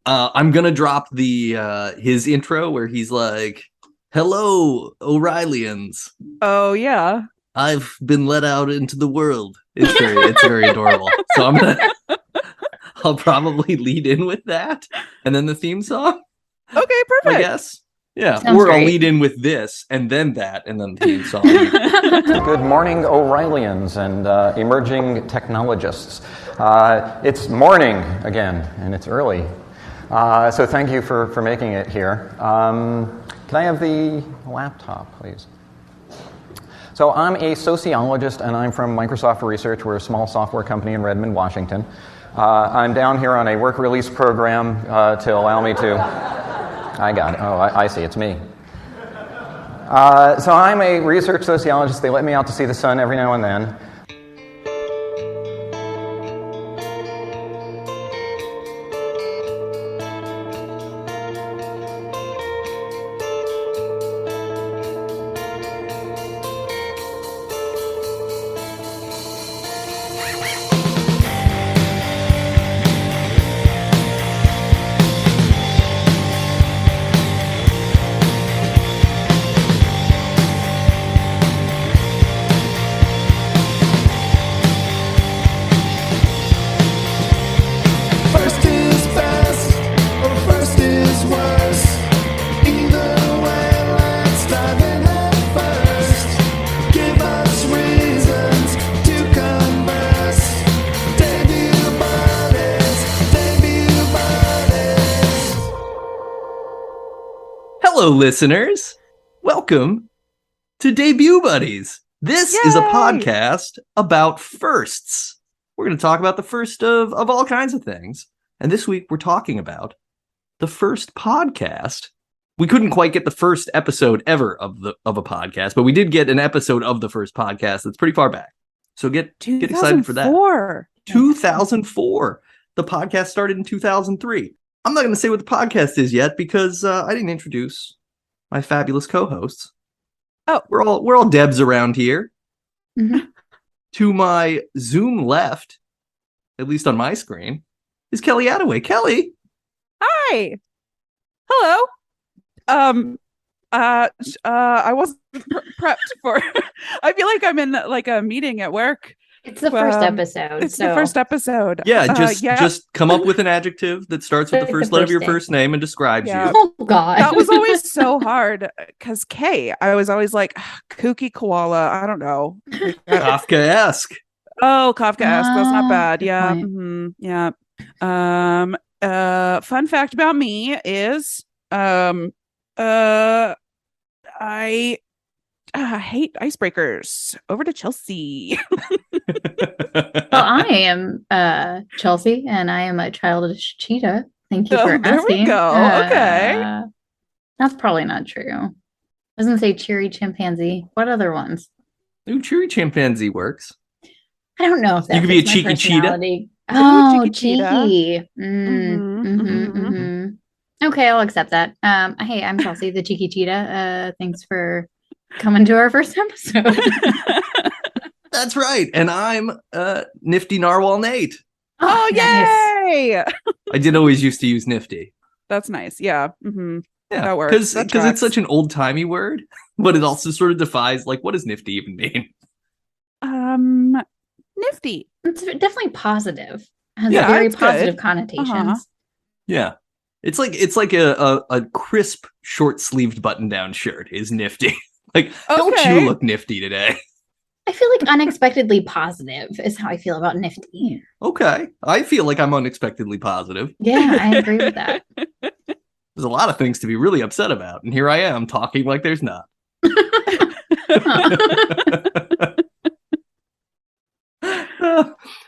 I'm gonna drop the his intro where he's like, "Hello, O'Reillyans. Oh yeah. I've been let out into the world." It's very adorable. So I'll probably lead in with that, and then the theme song. Okay, I perfect. guess. Yeah, Sounds or I'll great. lead in with this, and then that, and then the theme song. Good morning, O'Reillyans and emerging technologists. It's morning again, and it's early. So thank you for making it here. Can I have the laptop, please? So I'm a sociologist, and I'm from Microsoft Research. We're a small software company in Redmond, Washington. I'm down here on a work release program to allow me to... I got it. Oh, I see. It's me. So I'm a research sociologist. They let me out to see the sun every now and then. First is best, or first is worse. Either way, let's dive in head first. Give us reasons to converse. Debut buddies. Hello, listeners. Welcome to Debut Buddies. This is a Yay! podcast about firsts. We're going to talk about the first of all kinds of things. And this week we're talking about the first podcast. We couldn't quite get the first episode ever of a podcast, but we did get an episode of the first podcast that's pretty far back. So get excited for that. 2004. 2004. The podcast started in 2003. I'm not going to say what the podcast is yet because I didn't introduce my fabulous co-hosts. Oh. We're all Debs around here. Mhm. To my Zoom left, at least on my screen, is Kelly Attaway. Kelly, Hi. Hello. I wasn't prepped for. I feel like I'm in like a meeting at work. It's the first episode. It's so the first episode. yeah, Yeah. just come up with an adjective that starts with the It's first the letter of your first thing. first name and describes Yeah. you. Oh God. That was always so hard because Kaye, I was always like kooky koala. I don't know. Kafkaesque. Oh, Kafkaesque. That's not Ah, bad. good Yeah. point. Yeah. Fun fact about me is I hate icebreakers. Over to Chelsea. Well, I am Chelsea, and I am a childish cheetah. Thank you Oh, for there we asking. go. Okay. That's probably not true. Doesn't say cheery chimpanzee. What other ones? Ooh, cheery chimpanzee works. I don't know if that You could be a fits my cheeky cheetah. personality. Ooh, Oh, cheeky cheetah. cheeky. Mhm, mhm, Mhm. Okay, I'll accept that. Hey, I'm Chelsea, the cheeky cheetah. Thanks for coming to our first episode. That's right. And I'm Nifty Narwhal Nate. Oh, nice. yay! I did always used to use Nifty. That's nice. Yeah. Mm-hmm. Yeah, That works. because That it's tracks. such an old timey word, but it also sort of defies like what does Nifty even mean? Nifty. It's definitely positive. Has Yeah, very it's good. positive connotations. Uh-huh. Yeah, it's like a crisp short sleeved button down shirt is Nifty. Like, don't Okay. you look nifty today? I feel like unexpectedly positive is how I feel about Nifty. Okay, I feel like I'm unexpectedly positive. Yeah, I agree with that. There's a lot of things to be really upset about, and here I am talking like there's not.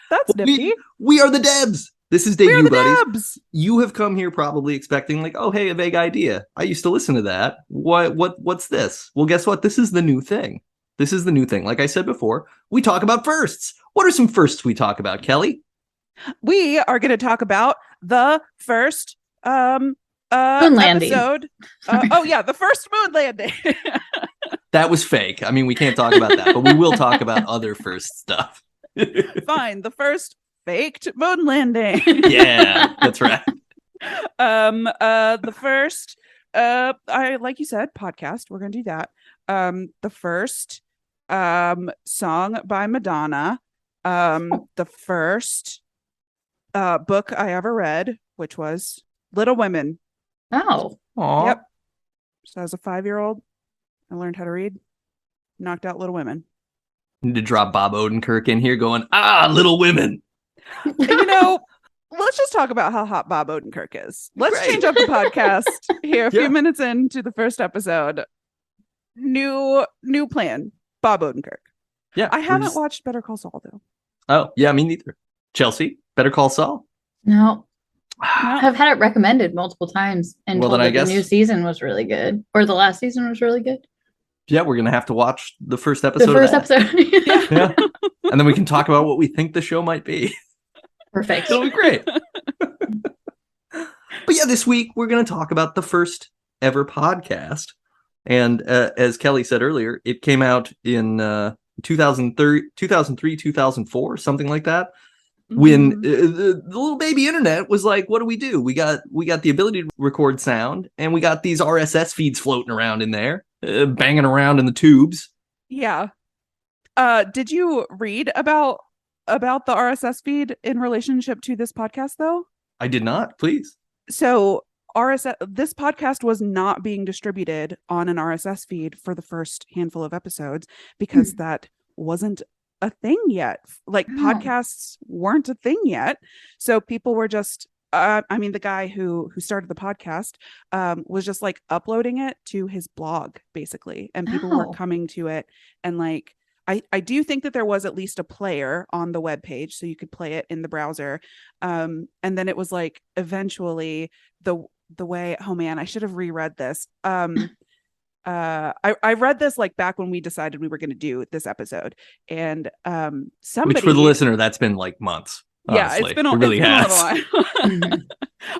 That's nifty. We are the Debs. This is We are Debut the Buddies. Debs. You have come here probably expecting like, oh, hey, a vague idea. I used to listen to that. What's this? Well, guess what? This is the new thing. This is the new thing. Like I said before, we talk about firsts. What are some firsts we talk about, Kelly? We are going to talk about the first Moon landing. episode. The first moon landing. That was fake. I mean, we can't talk about that, but we will talk about other first stuff. Fine, the first faked moon landing. Yeah, that's right. The first, I like you said, podcast. We're gonna do that. The first, song by Madonna. The first, book I ever read, which was Little Women. Oh, Aw. Yep. So as a 5-year-old, I learned how to read. Knocked out Little Women. Need to drop Bob Odenkirk in here going, Little Women. You know, let's just talk about how hot Bob Odenkirk is. Let's Great. change up the podcast here. A Yeah. few minutes into the first episode. New plan. Bob Odenkirk. Yeah. I we're haven't just- watched Better Call Saul though. Oh, yeah, me neither. Chelsea, Better Call Saul. no. No. I've had it recommended multiple times and Well, told then I that the new guess- season was really good. Or the last season was really good. Yeah, we're going to have to watch the first The episode. first of that. episode. Yeah. And then we can talk about what we think the show might be. Perfect. It'll be great. But yeah, this week we're going to talk about the first ever podcast. And as Kelly said earlier, it came out in 2003, 2004, something like that. When the little baby internet was like, what do? We got the ability to record sound, and we got these RSS feeds floating around in there, banging around in the tubes. Yeah. Did you read about the RSS feed in relationship to this podcast though? I did not, please. So this podcast was not being distributed on an RSS feed for the first handful of episodes because that wasn't a thing yet. Like Oh. podcasts weren't a thing yet. So people were just the guy who started the podcast was just like uploading it to his blog basically, and people were Oh. coming to it, and like I do think that there was at least a player on the web page so you could play it in the browser. And then it was like eventually the way, oh man, I should have reread this. I read this like back when we decided we were going to do this episode, and somebody, Which for the listener, that's been like months. yeah, honestly. it's been a It really has. little while. Mhm.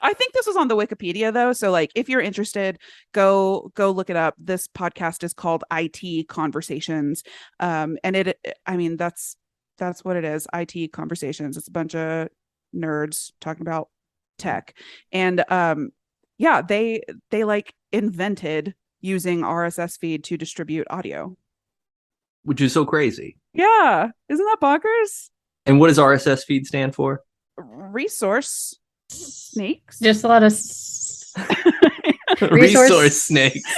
I think this was on the Wikipedia though, so like if you're interested, go look it up. This podcast is called IT Conversations, and that's what it is. IT Conversations. It's a bunch of nerds talking about tech, and yeah, they like invented using RSS feed to distribute audio. Which is so crazy. Yeah, isn't that bonkers? And what does RSS feed stand for? Resource snakes. Just a lot of Resource snakes.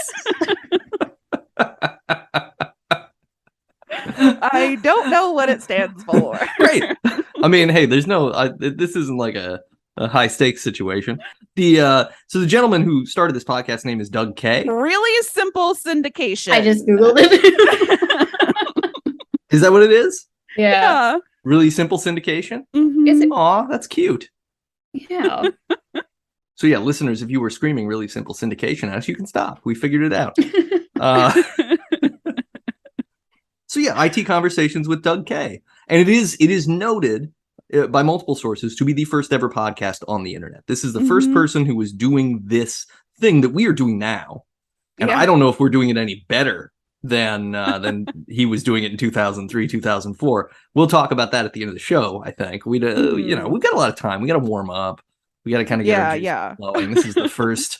I don't know what it stands for. Great. I mean, hey, there's no. This isn't like a high stakes situation. So the gentleman who started this podcast name is Doug Kaye. Really simple syndication. I just Googled it. Is that what it is? yeah. Yeah. Really simple syndication. Mhm. Is it- Aw, that's cute. Yeah. So yeah, listeners, if you were screaming really simple syndication at us, you can stop. We figured it out. Uh, so yeah, IT Conversations with Doug Kaye. And it is noted by multiple sources to be the first ever podcast on the internet. This is the first Mhm. person who was doing this thing that we are doing now. And Yeah. I don't know if we're doing it any better than he was doing it in 2003, 2004. We'll talk about that at the end of the show, I think. We've got a lot of time. We got to warm up. We got to kind of get our juices Yeah. flowing. This is the first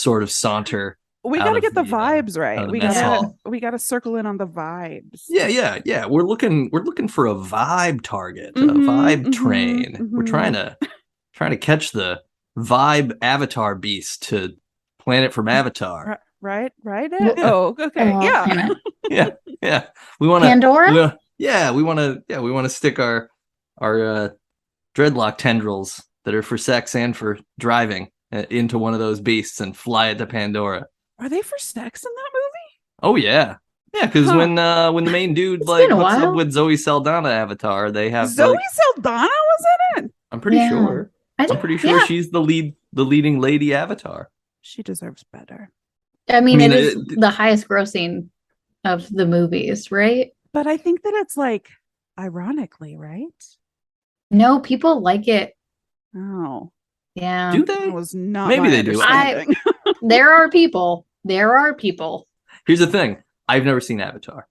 sort of saunter. We out gotta of get the the, vibes out right. of the We mess gotta hall. circle in on the vibes. Yeah. We're looking for a vibe target, a Mhm, vibe mhm, train. We're mhm. trying to catch the vibe avatar beast to Planet from Avatar. Right? Yeah. Oh, okay. Oh, Yeah. I know. Yeah. We want to Pandora? we want to stick our dreadlock tendrils that are for sex and for driving into one of those beasts and fly it to Pandora. Are they for sex in that movie? Oh yeah. Yeah, because Huh. when the main dude It's like been a hooks up while. with Zoe Saldana avatar, they have Zoe like, Saldana was in it. I'm pretty Yeah. sure. I I'm think, pretty sure yeah. she's the leading lady avatar. She deserves better. I mean, I mean, it is the highest grossing of the movies, right? But I think that it's like ironically, right? No, people like it. Oh, Yeah. Do that they? was not Maybe my they do. understanding. There are people. There are people. Here's the thing. I've never seen Avatar.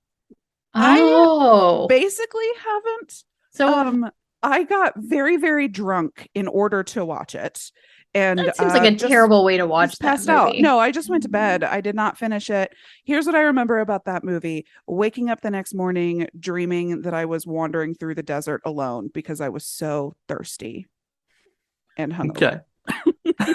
I Oh. Basically haven't. So I got very, very drunk in order to watch it. And That seems like a just- terrible way to watch just that passed out. movie. No, I just went to bed. I did not finish it. Here's what I remember about that movie: waking up the next morning, dreaming that I was wandering through the desert alone because I was so thirsty and hungover. Okay.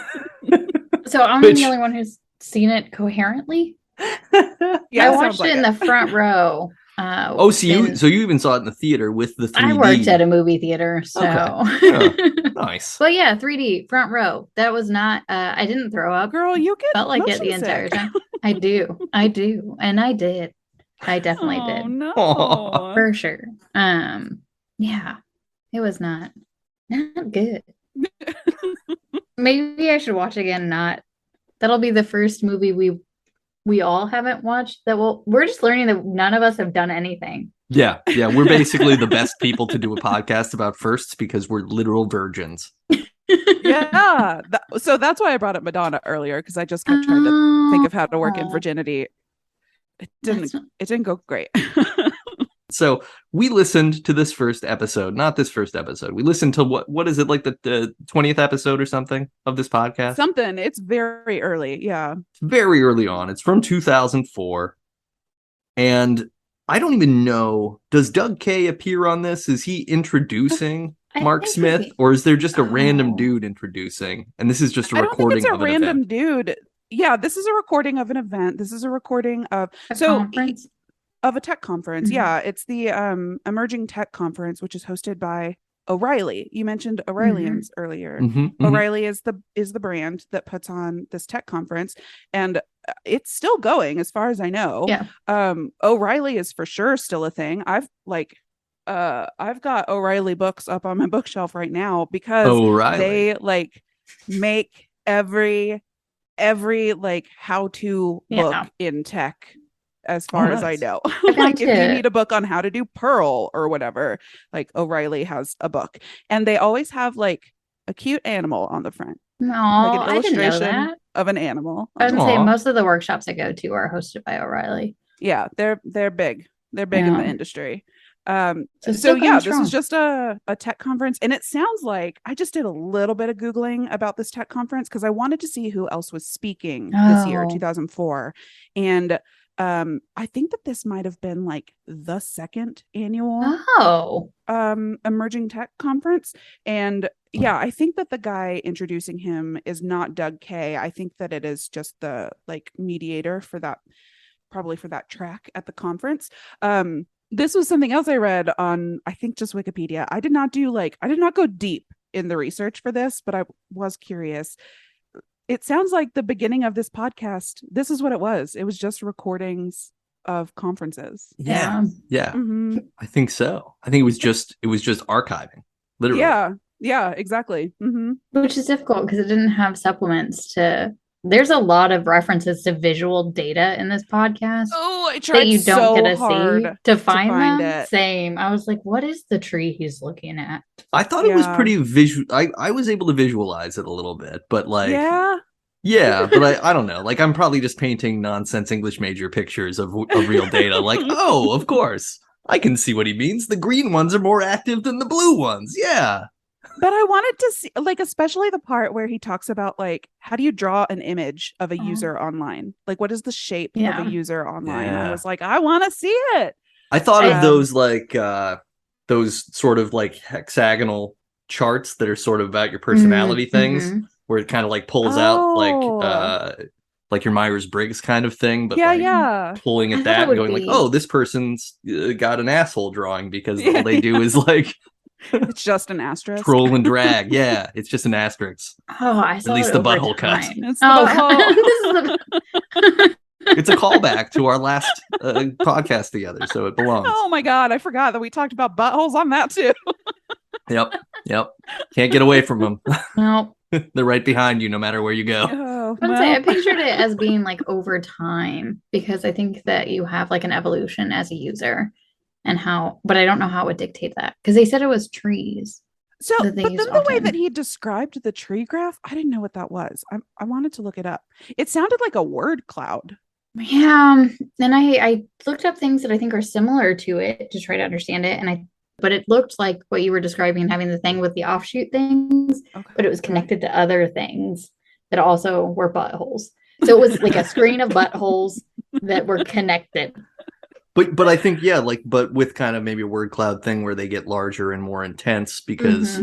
So I'm Which- the only one who's seen it coherently. Yeah, I sounds watched like it in the front row. Oh, so you and you even saw it in the theater with the 3D. I worked at a movie theater, so Yeah. Nice. but yeah, 3D front row. That was not. I didn't throw up. Girl, you get Felt like it the motion entire sick. time. I do, and I did. I definitely Oh did no. for sure. Yeah, it was not good. Maybe I should watch again. Not that'll be the first movie we all haven't watched. We're just learning that none of us have done anything. Yeah. We're basically the best people to do a podcast about firsts because we're literal virgins. Yeah. So that's why I brought up Madonna earlier, because I just kept trying to think of how to work in Oh, virginity. It didn't that's- it didn't go great. So we listened to this first episode, not this first episode. We listened to what is it, like the 20th episode or something of this podcast? Something. It's very early. Yeah. It's very early on. It's from 2004. And I don't even know, does Doug Kaye appear on this? Is he introducing I Marc think Smith, he- or is there just a random Oh. dude introducing? And this is just a I don't think recording it's a of an random event. dude. Yeah, this is a recording of an event. This is a recording of a so conference. of a tech conference. Mhm. Yeah, it's the Emerging Tech Conference, which is hosted by O'Reilly. You mentioned O'Reillyans earlier. Mhm, mhm. O'Reilly is the brand that puts on this tech conference, and it's still going as far as I know. Yeah. O'Reilly is for sure still a thing. I've got O'Reilly books up on my bookshelf right now because O'Reilly. they like make every like how-to Yeah. book in tech as far as I nice. know. found Like if you it. need a book on how to do Perl or whatever, like O'Reilly has a book, and they always have like a cute animal on the front, No, like an I didn't know illustration that. of an animal. I was gonna say Aw. most of the workshops I go to are hosted by O'Reilly. Yeah, they're big. They're big in the Yeah. industry. So So still going yeah, this strong. is just a tech conference, and it sounds like I just did a little bit of googling about this tech conference because I wanted to see who else was speaking this year, Oh. 2004, and I think that this might have been like the second annual Oh, emerging tech conference. And yeah, I think that the guy introducing him is not Doug Kaye. I think that it is just the like mediator for that, probably for that track at the conference. This was something else I read on, I think, just Wikipedia. I did not go deep in the research for this, but I was curious. It sounds like the beginning of this podcast, this is what it was. It was just recordings of conferences. Yeah. Yeah. Mhm. I think so. I think it was just archiving. Literally. Yeah, exactly. Hmm. which is difficult because it didn't have supplements to. There's a lot of references to visual data in this podcast Oh, I tried that you don't so get to hard see to find find them. it. Same. I was like, what is the tree he's looking at? I thought it was Yeah. pretty visual. I was able to visualize it a little bit, but like Yeah. but I don't know. Like I'm probably just painting nonsense English major pictures of real data. Like, oh, of course. I can see what he means. The green ones are more active than the blue ones. Yeah. But I wanted to see, like, especially the part where he talks about, like, how do you draw an image of a Uh-huh. user online? Like, what is the shape Yeah. of a user online? I Yeah. was like, I want to see it. I thought of Um, those like those sort of like hexagonal charts that are sort of about your personality things, Mhm. where it kind of like pulls out Oh. like your Myers-Briggs kind of thing, but Yeah, like yeah. pulling I at thought it that and would going like, be- oh, this person's got an asshole drawing because all they do is like It's just an asterisk. troll and drag. Yeah, it's just an asterisk. Oh, I saw least it the over butthole cut. time. It's the Oh, butthole. this is the. It's a callback to our last podcast together, so it belongs. Oh my God, I forgot that we talked about buttholes on that too. Yep. Can't get away from them. No, They're right behind you, no matter where you go. Oh, I would say I well. pictured it as being like over time because I think that you have like an evolution as a user and how, but I don't know how it would dictate that because they said it was trees. So, that they but use then the way often. that he described the tree graph, I didn't know what that was. I wanted to look it up. It sounded like a word cloud. Yeah, and I looked up things that I think are similar to it to try to understand it, and but it looked like what you were describing, having the thing with the offshoot things, Okay. but it was connected to other things that also were buttholes. So it was like a screen of buttholes that were connected. But I think, yeah, like, but with kind of maybe a word cloud thing where they get larger and more intense, because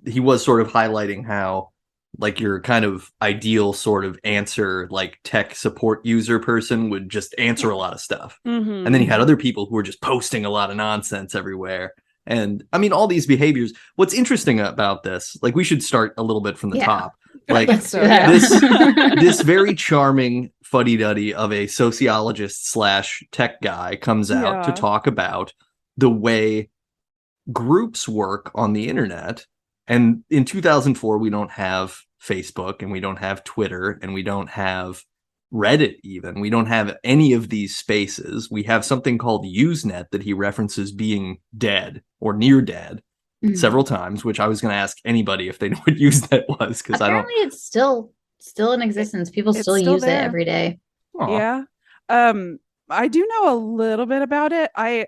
he was sort of highlighting how, like, your kind of ideal sort of answer, like tech support user person would just answer a lot of stuff. And then you had other people who were just posting a lot of nonsense everywhere. And I mean, all these behaviors. What's interesting about this, like, we should start a little bit from the top. Like, Let's do that. this very charming fuddy-duddy of a sociologist / tech guy comes out to talk about the way groups work on the internet. And in 2004, we don't have Facebook, and we don't have Twitter, and we don't have Reddit even. We don't have any of these spaces. We have something called Usenet that he references being dead or near dead several times, which I was going to ask anybody if they know what Usenet was, because I don't. Apparently it's still in existence. People still use it every day. Aw. Yeah. I do know a little bit about it. I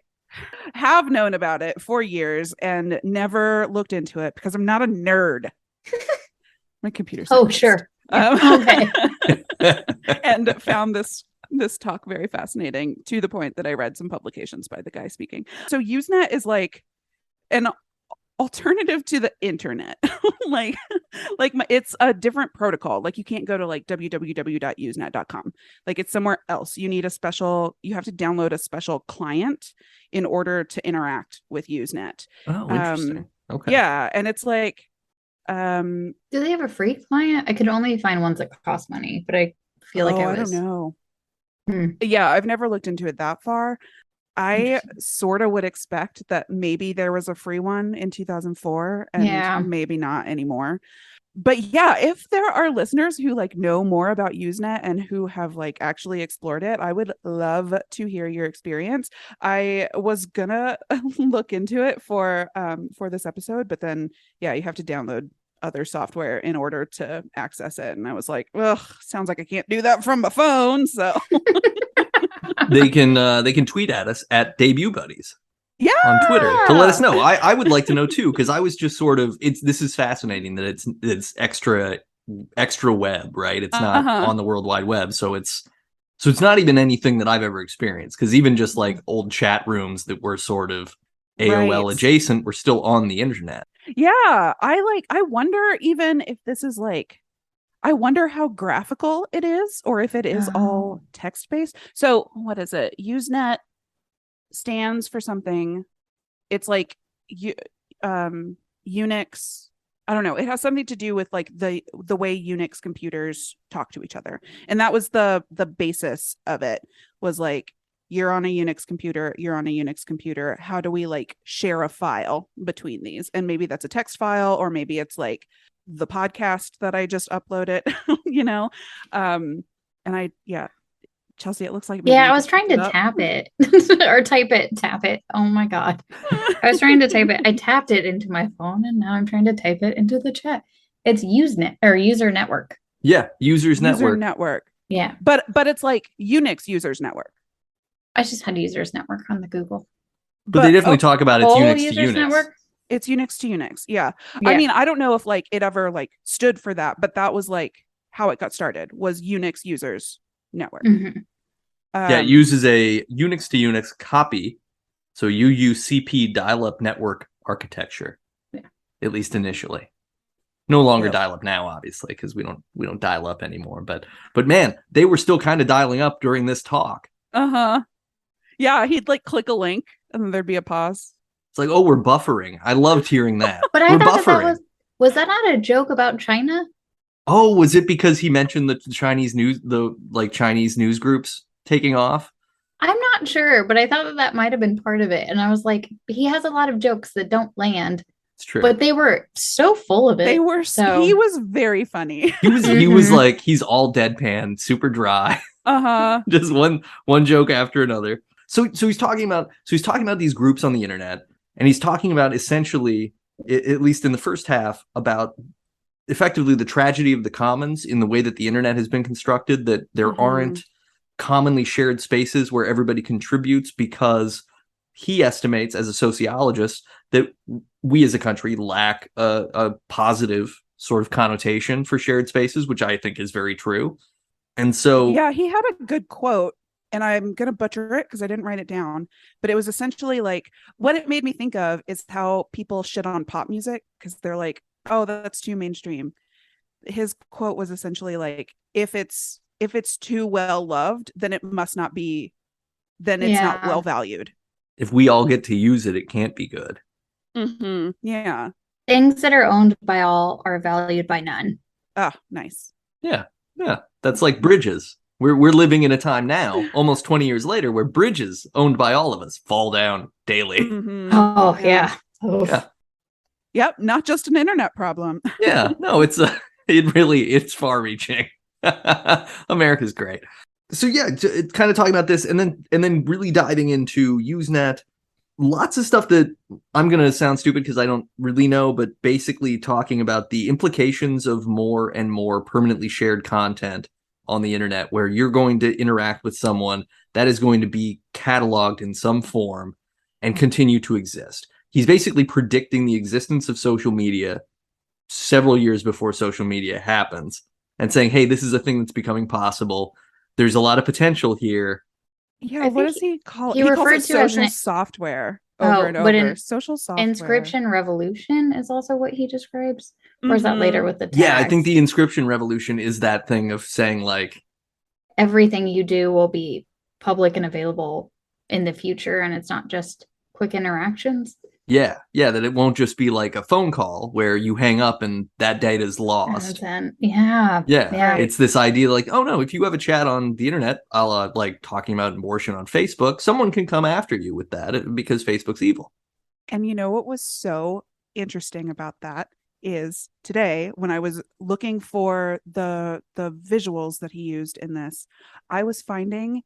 have known about it for years and never looked into it because I'm not a nerd. My computer. Oh, sure. Okay. Okay. And found this talk very fascinating, to the point that I read some publications by the guy speaking. So Usenet is like an alternative to the internet. It's a different protocol. Like, you can't go to like www.usenet.com. Like, it's somewhere else. You have to download a special client in order to interact with Usenet. Oh, interesting. Okay. Yeah, and it's like Do they have a free client? I could only find ones that cost money, but I feel like I don't know. Hmm. Yeah, I've never looked into it that far. I sort of would expect that maybe there was a free one in 2004 and maybe not anymore. But yeah, if there are listeners who like know more about Usenet and who have like actually explored it, I would love to hear your experience. I was gonna look into it for this episode, but then you have to download other software in order to access it. And I was like, ugh, sounds like I can't do that from my phone. So they can tweet at us at Debut Buddies. Yeah, on Twitter to let us know. I would like to know too, because I was just sort of this is fascinating that it's extra web, right? It's not on the World Wide Web, so it's not even anything that I've ever experienced, because even just like old chat rooms that were sort of AOL adjacent were still on the internet. Yeah, I wonder even if this is like, I wonder how graphical it is, or if it is all text-based. So what is it? Usenet stands for something. It's like Unix. I don't know. It has something to do with like the way Unix computers talk to each other. And that was the basis of it, was like, you're on a Unix computer, you're on a Unix computer. How do we like share a file between these? And maybe that's a text file, or maybe it's like the podcast that I just uploaded, you know? Chelsea, it looks like. I was trying to tap it or tap it. Oh my God. I was trying to type it. I tapped it into my phone, and now I'm trying to type it into the chat. It's Usenet or User Network. Yeah, Users Network. Yeah. But it's like Unix Users Network. I just had Users Network on the Google. But they definitely talk about it's Unix to Unix. Network? It's Unix to Unix. Yeah. I mean, I don't know if like it ever like stood for that, but that was like how it got started, was Unix Users Network. Mm-hmm. It uses a Unix to Unix copy, so UUCP dial-up network architecture. Yeah. At least initially. No longer dial-up now, obviously, because we don't dial up anymore. But man, they were still kind of dialing up during this talk. Yeah, he'd like click a link, and then there'd be a pause. It's like, oh, we're buffering. I loved hearing that. But I thought that was that not a joke about China? Oh, was it because he mentioned the Chinese news groups taking off? I'm not sure, but I thought that might have been part of it. And I was like, he has a lot of jokes that don't land. It's true. But they were so full of it. He was very funny. He was like, he's all deadpan, super dry. Just one joke after another. So he's talking about these groups on the internet, and he's talking about essentially, at least in the first half, about effectively the tragedy of the commons in the way that the internet has been constructed, that there aren't commonly shared spaces where everybody contributes, because he estimates as a sociologist that we as a country lack a positive sort of connotation for shared spaces, which I think is very true. And so, Yeah, he had a good quote, and I'm going to butcher it because I didn't write it down, but it was essentially like, what it made me think of is how people shit on pop music because they're like, oh, that's too mainstream. His quote was essentially like, if it's too well loved, then it must not be, then it's not Yeah. well valued. if we all get to use it, it can't be good. Yeah. Things that are owned by all are valued by none. Oh, nice. Yeah. That's like bridges. We're living in a time now, almost 20 years later, where bridges owned by all of us fall down daily. Mhm. Oh, yeah. Oof. Yeah. Yep. Not just an internet problem. Yeah. No, it's far reaching. America's great. So yeah, kind of talking about this and then really diving into Usenet. Lots of stuff that I'm going to sound stupid because I don't really know, but basically talking about the implications of more and more permanently shared content on the internet, where you're going to interact with someone that is going to be cataloged in some form and continue to exist. He's basically predicting the existence of social media several years before social media happens and saying, hey, this is a thing that's becoming possible. There's a lot of potential here. Yeah. I What think does he call it? he He calls referred it to as social an- software Oh, over and but over. in Social software. Inscription revolution is also what he describes. Or is that Mhm. later with the tags? Yeah, I think the inscription revolution is that thing of saying like, everything you do will be public and available in the future, and it's not just quick interactions. yeah, that it won't just be like a phone call where you hang up and that data is lost. And yeah. Yeah, it's this idea like, oh no, if you have a chat on the internet, a la like talking about abortion on Facebook, someone can come after you with that because Facebook's evil. And you know what was so interesting about that is today when I was looking for the visuals that he used in this, I was finding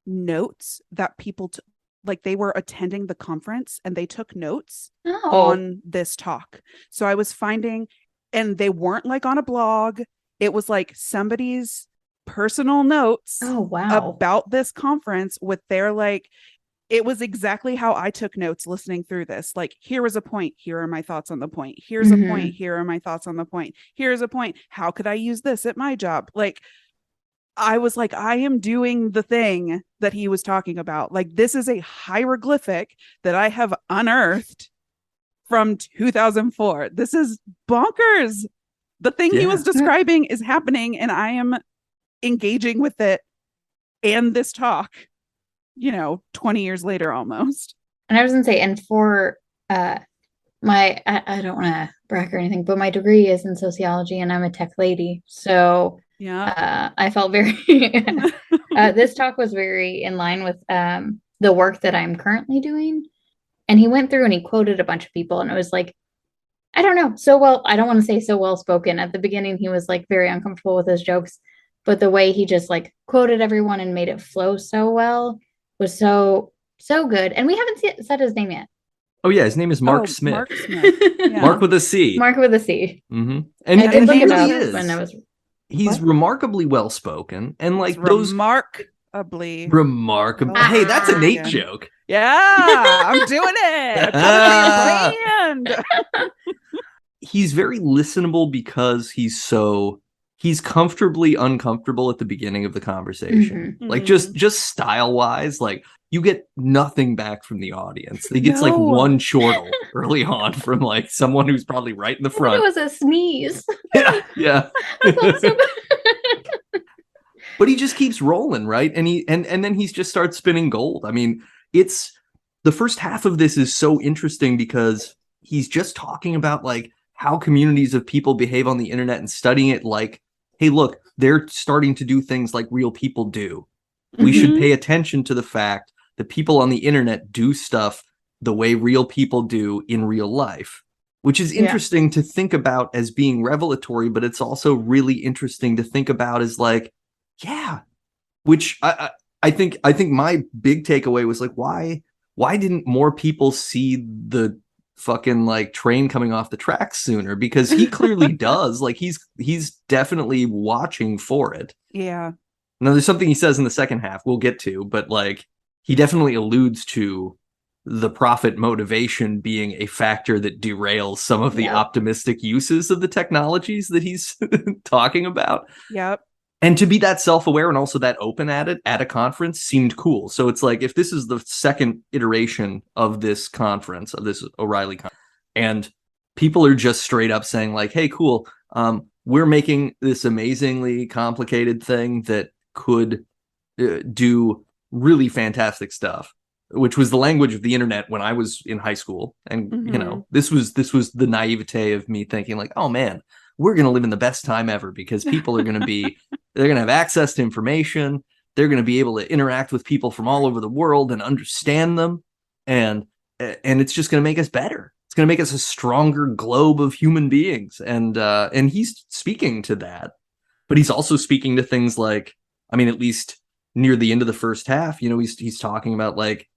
notes that people like they were attending the conference and they took notes Oh, on this talk. So I was finding, and they weren't like on a blog. It was like somebody's personal notes oh wow. about this conference with their like, it was exactly how I took notes listening through this. Like, here is a point. Here are my thoughts on the point. Here's a point. Here are my thoughts on the point. Here's a point. How could I use this at my job? Like, I was like, I am doing the thing that he was talking about. Like, this is a hieroglyphic that I have unearthed from 2004. This is bonkers. The thing he was describing is happening, and I am engaging with it and this talk, 20 years later almost. And I was gonna say, and for my I don't want to brag or anything, but my degree is in sociology and I'm a tech lady. So Yeah. I felt very this talk was very in line with the work that I'm currently doing. And he went through and he quoted a bunch of people, and it was like, I don't know, so well, I don't want to say so well spoken. At the beginning, he was like very uncomfortable with his jokes, but the way he just like quoted everyone and made it flow so well was so good. And we haven't said his name yet. Oh yeah, his name is Marc Smith. Marc Smith. Yeah. Mark with a C. Mark with a C. Mm-hmm. I And did look he it up really is. when I was He's What? remarkably well spoken, and like It's those remarkably. remarkable. Ah. Hey, that's a Nate Again. joke. Yeah, I'm doing it. I'm putting it in brand. He's very listenable because he's comfortably uncomfortable at the beginning of the conversation. Like just style wise, like you get nothing back from the audience. He gets like No. one chortle early on from like someone who's probably right in the It front. was a sneeze. Yeah. I felt so bad. But he just keeps rolling, right? And then he just starts spinning gold. I mean, it's the first half of this is so interesting because he's just talking about like how communities of people behave on the internet and studying it like, hey, look, they're starting to do things like real people do. We should pay attention to the fact that people on the internet do stuff the way real people do in real life, which is interesting to think about as being revelatory, but it's also really interesting to think about as like, yeah, which I think my big takeaway was like, why didn't more people see the fucking like train coming off the tracks sooner? Because he clearly does. Like he's definitely watching for it. Yeah. Now there's something he says in the second half we'll get to, but like he definitely alludes to the profit motivation being a factor that derails some of the Yep. optimistic uses of the technologies that he's talking about. Yep. And to be that self-aware and also that open at it at a conference seemed cool. So it's like, if this is the second iteration of this conference, of this O'Reilly conference, and people are just straight up saying like, hey, cool, we're making this amazingly complicated thing that could do really fantastic stuff, which was the language of the internet when I was in high school. And, you know, this was the naivete of me thinking like, oh man, we're going to live in the best time ever, because people are going to be, they're going to have access to information. They're going to be able to interact with people from all over the world and understand them. And it's just going to make us better. It's going to make us a stronger globe of human beings. And he's speaking to that, but he's also speaking to things like, I mean, at least near the end of the first half, you know, he's talking about like,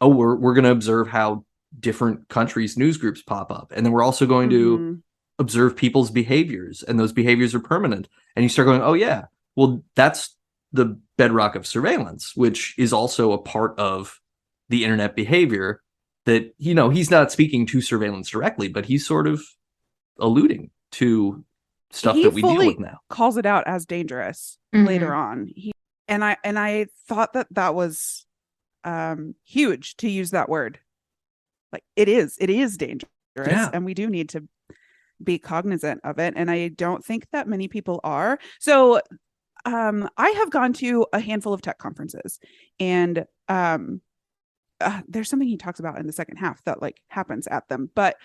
oh, we're going to observe how different countries' news groups pop up. And then we're also going to observe people's behaviors, and those behaviors are permanent. And you start going, oh yeah, well, that's the bedrock of surveillance, which is also a part of the internet behavior that, you know, he's not speaking to surveillance directly, but he's sort of alluding to stuff He that we deal fully with now. calls it out as dangerous later on. I thought that was huge to use that word. Like it is dangerous, and we do need to be cognizant of it. And I don't think that many people are. So I have gone to a handful of tech conferences, and there's something he talks about in the second half that like happens at them. But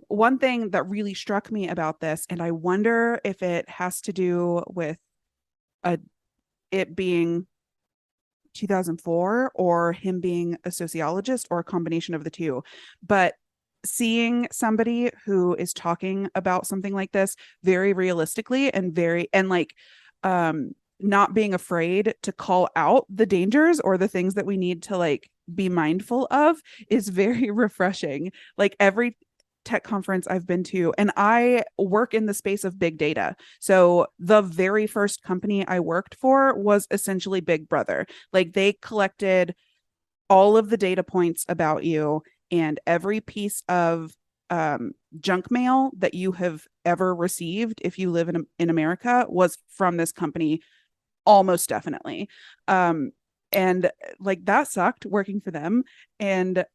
one thing that really struck me about this, and I wonder if it has to do with it being 2004 or him being a sociologist, or a combination of the two, but seeing somebody who is talking about something like this very realistically and not being afraid to call out the dangers or the things that we need to like be mindful of is very refreshing. Like every tech conference I've been to, and I work in the space of big data. So the very first company I worked for was essentially Big Brother. Like they collected all of the data points about you, and every piece of junk mail that you have ever received, if you live in America, was from this company, almost definitely. And like that sucked working for them. And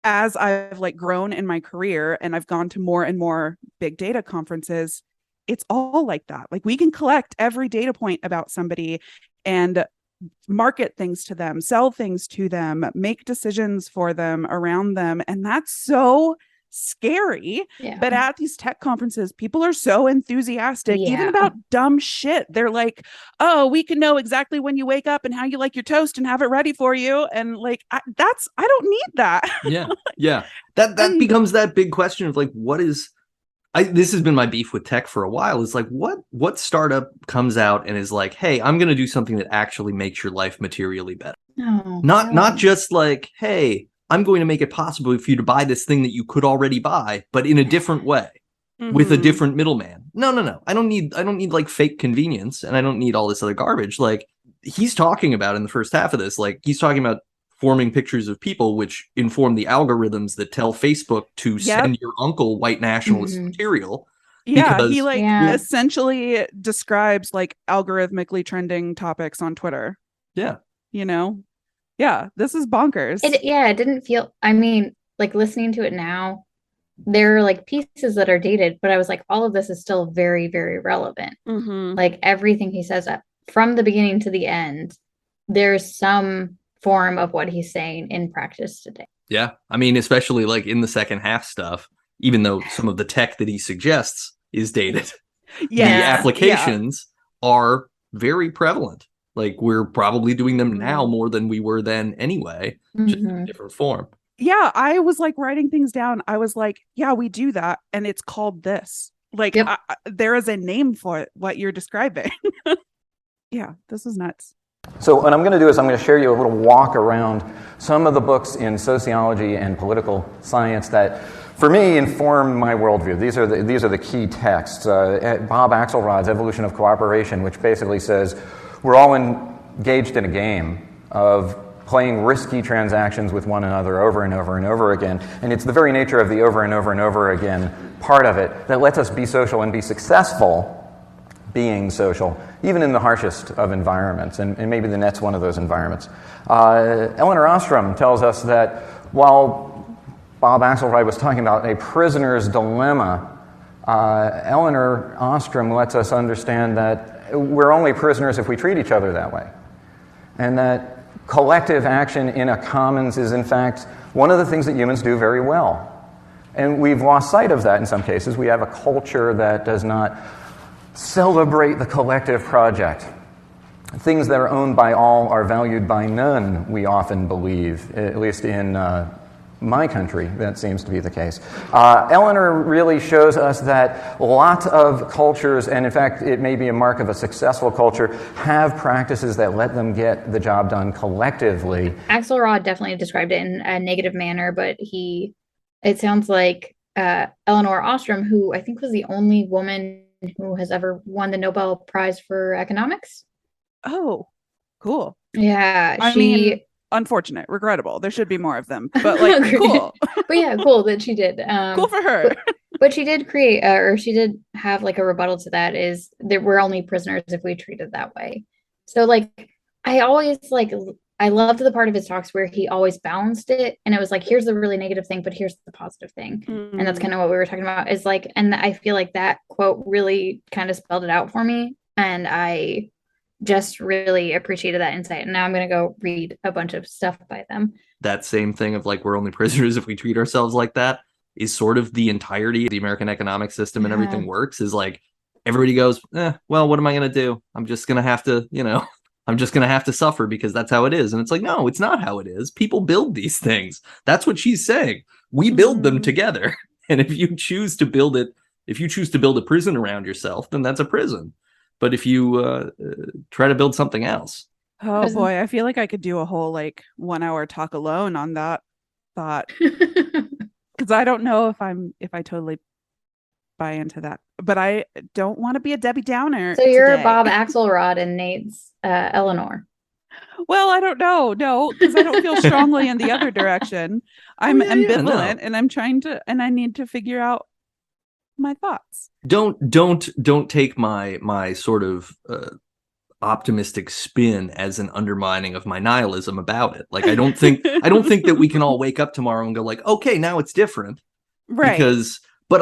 as I've like grown in my career and I've gone to more and more big data conferences, it's all like that. Like we can collect every data point about somebody and market things to them, sell things to them, make decisions for them, around them. And that's so scary. Yeah. But at these tech conferences, people are so enthusiastic, even about dumb shit. They're like, oh, we can know exactly when you wake up and how you like your toast and have it ready for you. And like, I don't need that. Yeah. That becomes that big question of like, what is, this has been my beef with tech for a while, is like, what startup comes out and is like, hey, I'm going to do something that actually makes your life materially better. Not just like, hey, I'm going to make it possible for you to buy this thing that you could already buy, but in a different way, with a different middleman. No. I don't need like fake convenience, and I don't need all this other garbage. Like he's talking about in the first half of this, like he's talking about forming pictures of people which inform the algorithms that tell Facebook to send your uncle white nationalist material. Yeah, he essentially describes like algorithmically trending topics on Twitter. Yeah. You know? Yeah, this is bonkers. It didn't feel, I mean, like listening to it now, there are like pieces that are dated, but I was like, all of this is still very, very relevant. Like everything he says from the beginning to the end, there's some form of what he's saying in practice today. Yeah. I mean, especially like in the second half stuff, even though some of the tech that he suggests is dated, the applications are very prevalent. Like we're probably doing them now more than we were then anyway, just in a different form. Yeah, I was like writing things down. I was like, yeah, we do that. And it's called this. Like there is a name for it, what you're describing. Yeah, this is nuts. So what I'm going to do is I'm going to share you a little walk around some of the books in sociology and political science that, for me, inform my worldview. These are the key texts. Bob Axelrod's Evolution of Cooperation, which basically says we're all engaged in a game of playing risky transactions with one another over and over and over again. And it's the very nature of the over and over and over again part of it that lets us be social and be successful being social, even in the harshest of environments. And maybe the net's one of those environments. Elinor Ostrom tells us that while Bob Axelrod was talking about a prisoner's dilemma, Elinor Ostrom lets us understand that we're only prisoners if we treat each other that way. And that collective action in a commons is, in fact, one of the things that humans do very well. And we've lost sight of that in some cases. We have a culture that does not celebrate the collective project. Things that are owned by all are valued by none, we often believe, at least in my country, that seems to be the case. Elinor really shows us that lots of cultures, and in fact it may be a mark of a successful culture, have practices that let them get the job done collectively. Axelrod definitely described it in a negative manner, but it sounds like Elinor Ostrom, who I think was the only woman who has ever won the Nobel Prize for Economics. Oh, cool. Yeah, I mean, unfortunate, regrettable. There should be more of them, but like, cool. But yeah, cool that she did. Cool for her. But she did create, or she did have like a rebuttal to that, is that we're only prisoners if we treat it that way. So like, I loved the part of his talks where he always balanced it, and it was like, here's the really negative thing, but here's the positive thing. Mm-hmm. And that's kind of what we were talking about, is like, and I feel like that quote really kind of spelled it out for me, and I just really appreciated that insight. And now I'm going to go read a bunch of stuff by them. That same thing of like, we're only prisoners if we treat ourselves like that is sort of the entirety of the American economic system, and everything works is like, everybody goes, well, what am I going to do? I'm just going to have to, I'm just going to have to suffer because that's how it is. And it's like, no, it's not how it is. People build these things. That's what she's saying. We build them together. And if you choose to build it, if you choose to build a prison around yourself, then that's a prison. But if you try to build something else. Oh boy, I feel like I could do a whole 1 hour talk alone on that thought. Because I don't know if I totally buy into that. But I don't want to be a Debbie Downer. So you're today. Bob Axelrod and Nate's Elinor. Well, I don't know. No, because I don't feel strongly in the other direction. I'm ambivalent, and I'm trying to, and I need to figure out my thoughts. Don't take my sort of optimistic spin as an undermining of my nihilism about it. Like, I don't think that we can all wake up tomorrow and go like, okay, now it's different. Right. Because but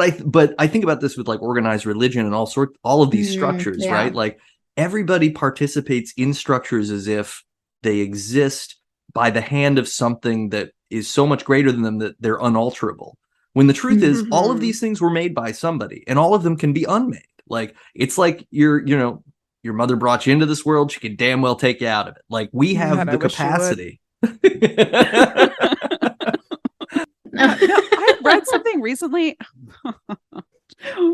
I think about this with like organized religion and all of these structures, right? Like, everybody participates in structures as if they exist by the hand of something that is so much greater than them that they're unalterable. When the truth is, all of these things were made by somebody, and all of them can be unmade. Like, it's like your mother brought you into this world; she can damn well take you out of it. Like, we have the capacity. I read something recently.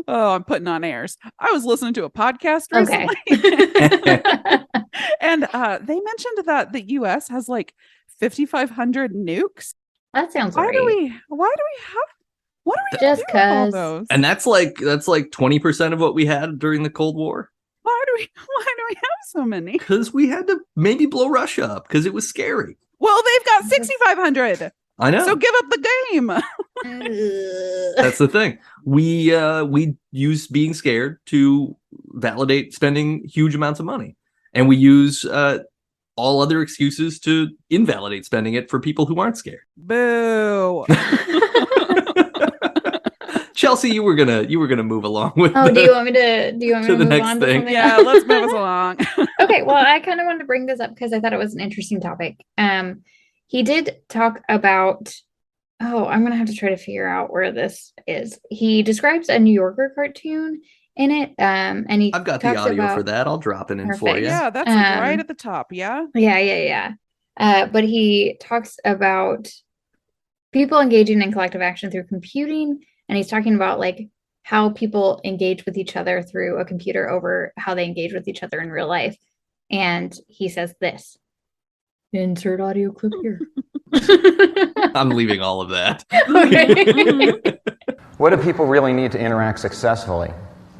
Oh, I'm putting on airs. I was listening to a podcast recently, and they mentioned that the U.S. has 5,500 nukes. That sounds Why right. do we have? What are we Just doing with all 'cause. those? And that's like 20% of what we had during the Cold War. Why do we have so many? Because we had to maybe blow Russia up because it was scary. Well, they've got 6,500. I know. So give up the game. That's the thing. We use being scared to validate spending huge amounts of money, and we use all other excuses to invalidate spending it for people who aren't scared. Boo. Chelsea, you were gonna move along with. Do you want me to the move next on thing? to something Yeah, else? let's move us along. Okay, well, I kind of wanted to bring this up because I thought it was an interesting topic. He did talk about, I'm gonna have to try to figure out where this is. He describes a New Yorker cartoon in it, and I've got the audio for that. I'll drop it in for Perfect. you. Yeah, that's right at the top. Yeah. Yeah. But he talks about people engaging in collective action through computing, and he's talking about how people engage with each other through a computer over how they engage with each other in real life. And he says this. Insert audio clip here. I'm leaving all of that. Okay. What do people really need to interact successfully?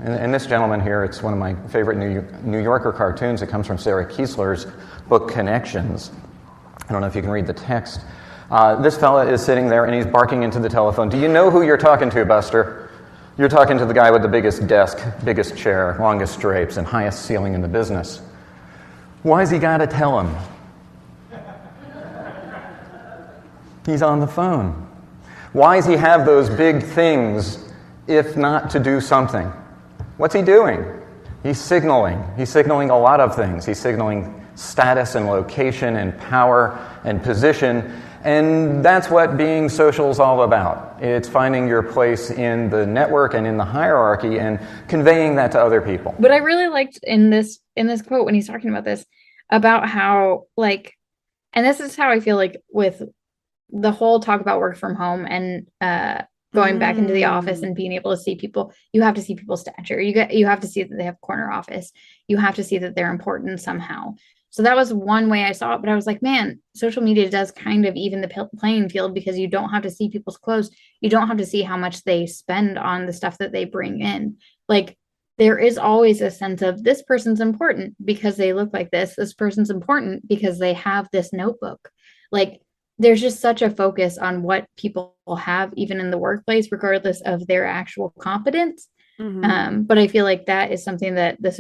And this gentleman here, it's one of my favorite New Yorker cartoons. It comes from Sarah Kiesler's book Connections. I don't know if you can read the text. This fella is sitting there and he's barking into the telephone. Do you know who you're talking to, Buster? You're talking to the guy with the biggest desk, biggest chair, longest drapes, and highest ceiling in the business. Why's he got to tell him? He's on the phone. Why does he have those big things if not to do something? What's he doing? He's signaling. He's signaling a lot of things. He's signaling status and location and power and position. And that's what being social is all about. It's finding your place in the network and in the hierarchy and conveying that to other people. But I really liked in this quote when he's talking about this, about how, like, and this is how I feel like with the whole talk about work from home and going back into the office and being able to see people. You have to see people's stature. You have to see that they have corner office. You have to see that they're important somehow. So that was one way I saw it. But I was like, man, social media does kind of even the playing field, because you don't have to see people's clothes. You don't have to see how much they spend on the stuff that they bring in. Like, there is always a sense of this person's important because they look like this. This person's important because they have this notebook. Like, there's just such a focus on what people have, even in the workplace, regardless of their actual competence. But I feel like that is something that the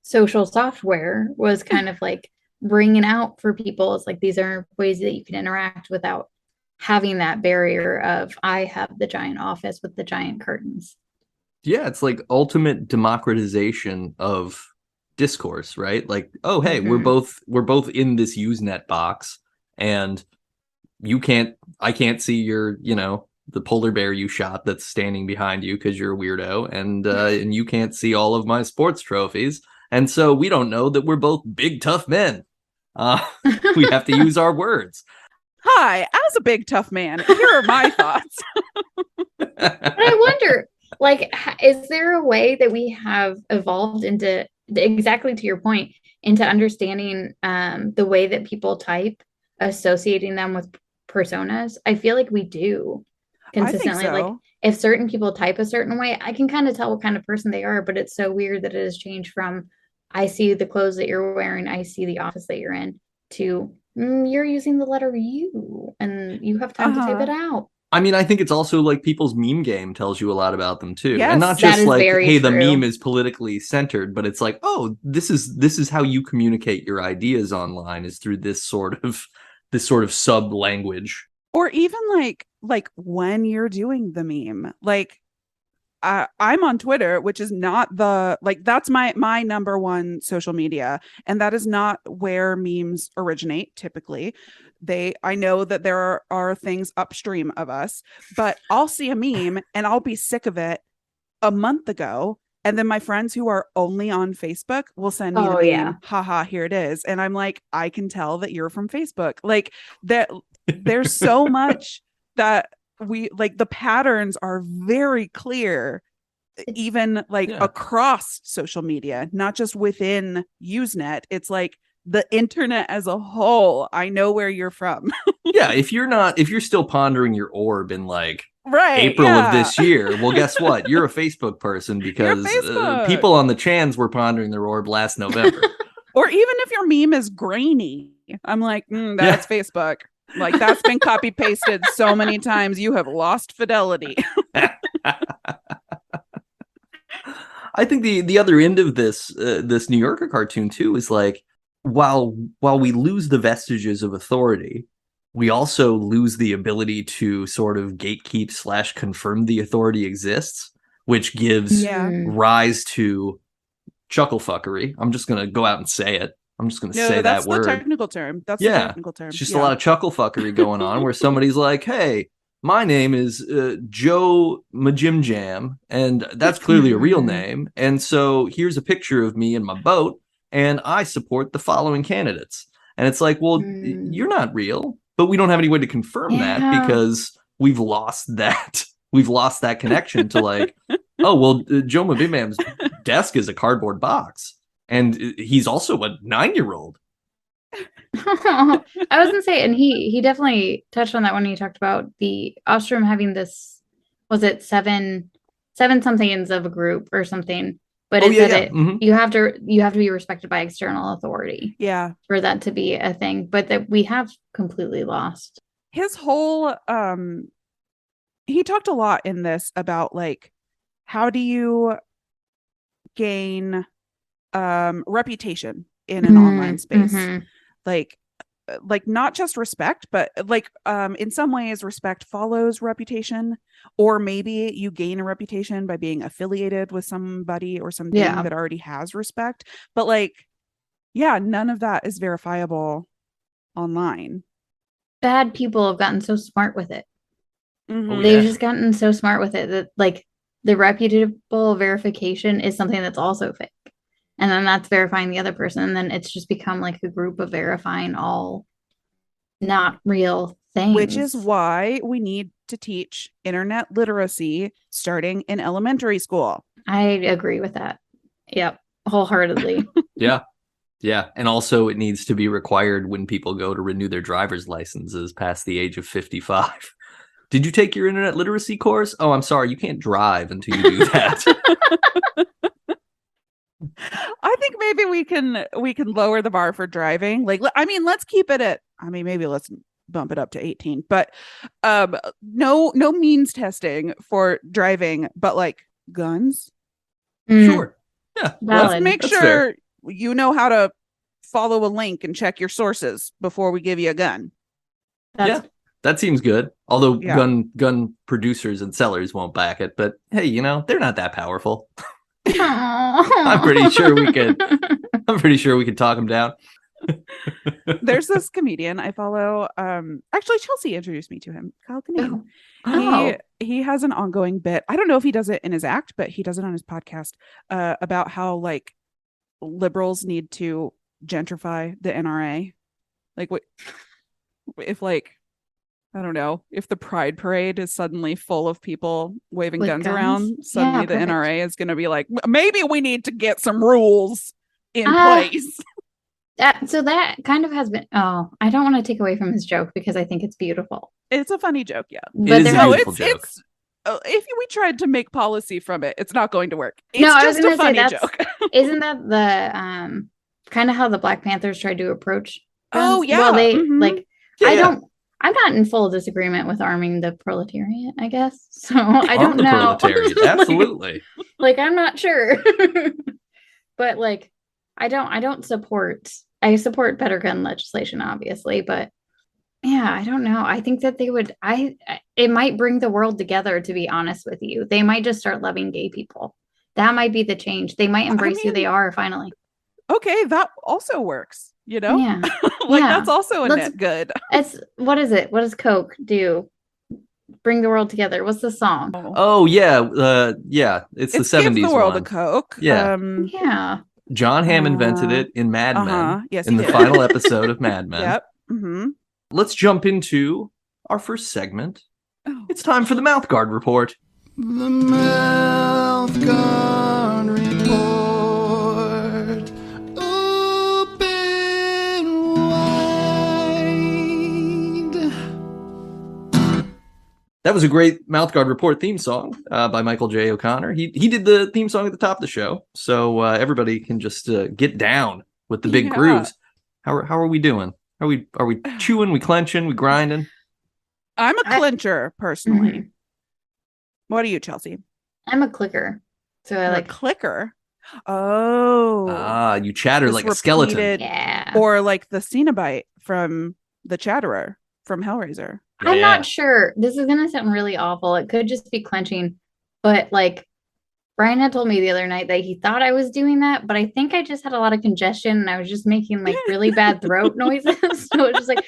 social software was kind of like bringing out for people. It's like, these are ways that you can interact without having that barrier of, I have the giant office with the giant curtains. Yeah, it's like ultimate democratization of discourse, right? Like, oh, hey, we're both in this Usenet box, and I can't see your, the polar bear you shot that's standing behind you because you're a weirdo, and you can't see all of my sports trophies. And so we don't know that we're both big, tough men. We have to use our words. Hi, as a big, tough man, here are my thoughts. But I wonder, like, is there a way that we have evolved into, exactly to your point, into understanding the way that people type, associating them with personas? I feel like we do consistently. I think so. Like, if certain people type a certain way, I can kind of tell what kind of person they are. But it's so weird that it has changed from, I see the clothes that you're wearing, I see the office that you're in, to you're using the letter U and you have time to type it out. I mean, I think it's also like people's meme game tells you a lot about them too. Yes, and not just like, hey, the true. meme is politically centered, but it's like, oh, this is how you communicate your ideas online, is through this sort of sub language. Or even like when you're doing the meme, like I'm on Twitter, which is not that's my number one social media, and that is not where memes originate typically. I know that there are things upstream of us, but I'll see a meme and I'll be sick of it a month ago, and then my friends who are only on Facebook will send me the meme. Yeah. Haha, here it is. And I'm like, I can tell that you're from Facebook. Like, there's so much that the patterns are very clear, even across social media, not just within Usenet. It's like the internet as a whole. I know where you're from. Yeah, if you're still pondering your orb in April of this year, well, guess what? You're a Facebook person, because people on the chans were pondering their orb last November. Or even if your meme is grainy, I'm like, that's Facebook. Like, that's been copy pasted so many times, you have lost fidelity. I think the other end of this New Yorker cartoon too is like, while we lose the vestiges of authority, we also lose the ability to sort of gatekeep / confirm the authority exists, which gives rise to chuckle fuckery. I'm just gonna go out and say it. I'm just going to say that word. That's the technical term. That's the technical term. It's just a lot of chuckle fuckery going on, where somebody's like, hey, my name is Joe Majim Jam, and that's clearly a real name. And so here's a picture of me in my boat, and I support the following candidates. And it's like, well, you're not real, but we don't have any way to confirm that, because we've lost that. We've lost that connection to like, oh, well, Joe Majim Jam's desk is a cardboard box. And he's also a 9-year-old. I was gonna say, and he definitely touched on that when he talked about the Ostrom having this, was it seven somethings of a group or something, but Oh, it's yeah, that yeah. it Mhm. you have to be respected by external authority Yeah. for that to be a thing, but that we have completely lost. His whole he talked a lot in this about like how do you gain reputation in an online space, Mhm. like not just respect, but like in some ways respect follows reputation, or maybe you gain a reputation by being affiliated with somebody or something Yeah. that already has respect, but like yeah, none of that is verifiable online. Bad people have gotten so smart with it. Mhm. Oh, They've yeah. just gotten so smart with it that like the reputable verification is something that's also fake. And then that's verifying the other person. And then it's just become like a group of verifying all not real things. Which is why we need to teach internet literacy starting in elementary school. I agree with that. Yep. Wholeheartedly. Yeah. Yeah. And also, it needs to be required when people go to renew their driver's licenses past the age of 55. Did you take your internet literacy course? Oh, I'm sorry. You can't drive until you do that. I think maybe we can lower the bar for driving. Like, I mean, let's keep it at, I mean, maybe let's bump it up to 18, but no means testing for driving, but like guns. Sure. Yeah. Valid. Let's make That's sure fair. you know how to follow a link and check your sources before we give you a gun. That's Yeah. That seems good. Although Yeah. gun producers and sellers won't back it, but hey, you know, they're not that powerful. I'm pretty sure we could. I'm pretty sure we could talk them down. There's this comedian I follow. Actually, Chelsea introduced me to him. Kyle Kinane. Oh. He has an ongoing bit. I don't know if he does it in his act, but he does it on his podcast about how like liberals need to gentrify the NRA. Like what if like I don't know, if the Pride Parade is suddenly full of people waving With guns guns? around, suddenly Yeah, the perfect. NRA is going to be like, maybe we need to get some rules in Ah. place. So that kind of has been. Oh, I don't want to take away from his joke because I think it's beautiful. It's a funny joke, yeah. But is there a has- beautiful joke. It's if we tried to make policy from it, it's not going to work. It's No, I was just gonna a say funny that's- joke. Isn't that the kind of how the Black Panthers tried to approach Oh, guns? yeah. Well, they Mhm. like. Yeah. I'm not in full disagreement with arming the proletariat, I guess. So I Arm don't the know. proletariat. Absolutely. Like I'm not sure. But like I support better gun legislation, obviously, but yeah, I don't know. I think that they would it might bring the world together, to be honest with you. They might just start loving gay people. That might be the change. They might embrace who mean, they are finally. Okay, that also works, you know? Yeah. Like Yeah. that's also a Let's- net good. What is it? What does Coke do? Bring the world together. What's the song? Oh yeah. Yeah. It's the It gives 70s the world one. a Coke. Yeah. Yeah. John Hamm invented it in Mad Men. Yes, in he the did. final episode of Mad Men. Yep. Mm-hmm. Let's jump into our first segment. Oh. It's time for the Mouth Guard Report. The Mouth Guard Report. Open wide. That was a great Mouth Guard Report theme song by Michael J. O'Connor. He did the theme song at the top of the show, so everybody can just get down with the big Yeah. grooves. How are we doing? Are we chewing? We clenching? We grinding? I'm a clincher personally. Mhm. What are you, Chelsea? I'm a clicker. So I You're like a clicker. Oh. You chatter Just like a skeleton. repeated- yeah. Or like the Cenobite from the Chatterer from Hellraiser. I'm Yeah. not sure. This is gonna sound really awful. It could just be clenching, but like Brian had told me the other night that he thought I was doing that, but I think I just had a lot of congestion and I was just making like really bad throat noises. So it was just like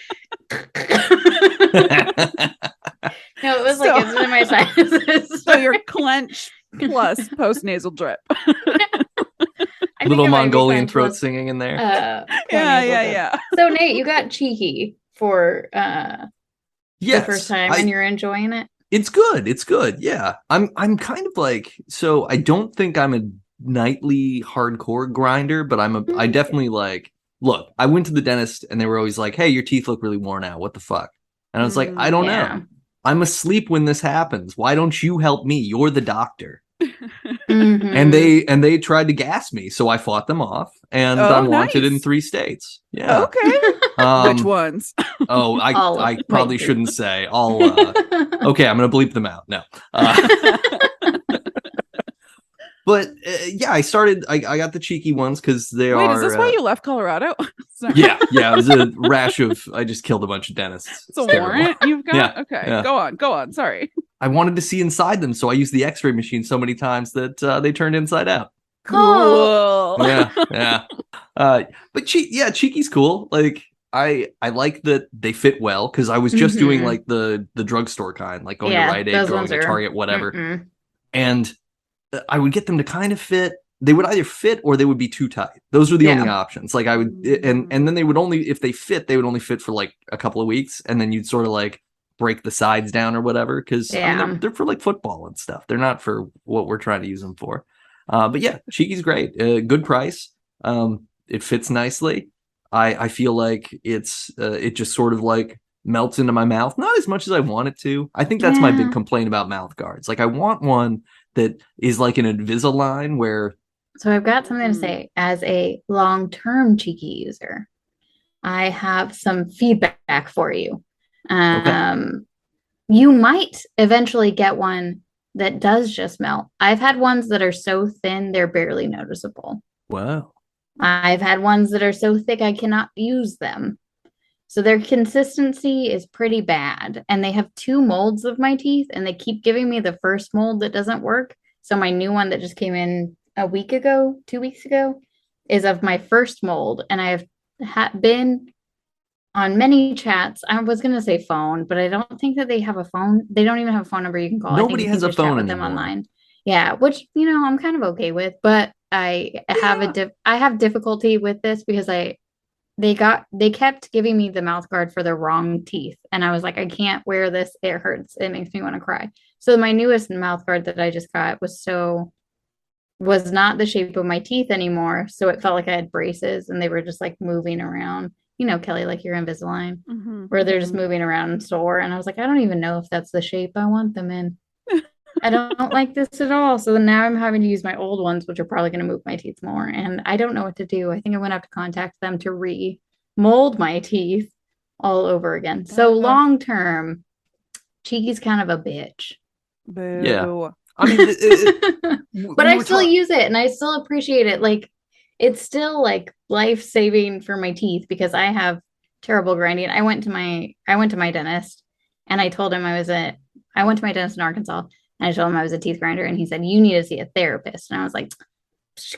no, it was like So- it's in my sinuses. So you're clench plus post nasal drip. I think Little it might be Mongolian clench throat plus, singing in there. Yeah, nasal yeah, drip. yeah. So Nate, you got cheeky for Yes, the first time and you're enjoying it. It's good. It's good. Yeah. I'm kind of like, so I don't think I'm a nightly hardcore grinder, but I definitely like, look, I went to the dentist and they were always like, hey, your teeth look really worn out. What the fuck? And I was like, I don't Yeah. know. I'm asleep when this happens. Why don't you help me? You're the doctor. Mhm. and they tried to gas me, so I fought them off, and Oh, I'm wanted in nice. 3 states. Yeah. Okay. Um, Which ones? Oh, All of I them. probably Wait, shouldn't say. I'll okay, I'm gonna bleep them out. No. But yeah, I got the cheeky ones because they Wait, are. is this why you left Colorado? Sorry. Yeah, it was a rash of. I just killed a bunch of dentists. It's a terrible. warrant you've got? Yeah, Okay. yeah. Go on. Sorry. I wanted to see inside them, so I used the X-ray machine so many times that they turned inside out. Oh. Cool. Yeah. But Cheeky's cool. Like I like that they fit well because I was just doing Mhm. like the drugstore kind, like going Yeah, to Rite Aid, those going ones to are- Target, whatever. Mm-mm. And I would get them to kind of fit. They would either fit or they would be too tight. Those were the Yeah. only options. Like I would, and then they would only, if they fit, they would only fit for like a couple of weeks, and then you'd sort of like break the sides down or whatever. Because Yeah. they're for like football and stuff. They're not for what we're trying to use them for. But yeah, Cheeky's great. Good price. It fits nicely. I feel like it just sort of like melts into my mouth, not as much as I want it to. I think that's my big Yeah. complaint about mouth guards. Like I want one that is like an Invisalign where So I've got something to say as a long-term cheeky user. I have some feedback for you. You might eventually get one that does just melt. I've had ones that are so thin they're barely noticeable. wow. I've had ones that are so thick I cannot use them. So their consistency is pretty bad. And they have 2 molds of my teeth, and they keep giving me the first mold that doesn't work. So my new one that just came in a week ago, 2 weeks ago, is of my first mold. And I have been on many chats. I was going to say phone, but I don't think that they have a phone. They don't even have a phone number you can call. Nobody I think you has can a just chat phone with them anymore. online. Yeah, which, I'm kind of okay with, but I have difficulty with this because they kept giving me the mouth guard for the wrong teeth, and I was like, I can't wear this. It hurts. It makes me want to cry. So my newest mouth guard that I just got was not the shape of my teeth anymore. So it felt like I had braces, and they were just like moving around. Kelly, like your Invisalign, where they're just moving around and sore. And I was like, I don't even know if that's the shape I want them in. I don't like this at all. So now I'm having to use my old ones, which are probably going to move my teeth more. And I don't know what to do. I think I'm going to have to contact them to re-mold my teeth all over again. So long term, Cheeky's kind of a bitch. Boo. Yeah. I mean, but I still use it and I still appreciate it. Like, it's still like life-saving for my teeth because I have terrible grinding. I went to my dentist and I told him I went to my dentist in Arkansas and I told him I was a teeth grinder, and he said, you need to see a therapist. And I was like,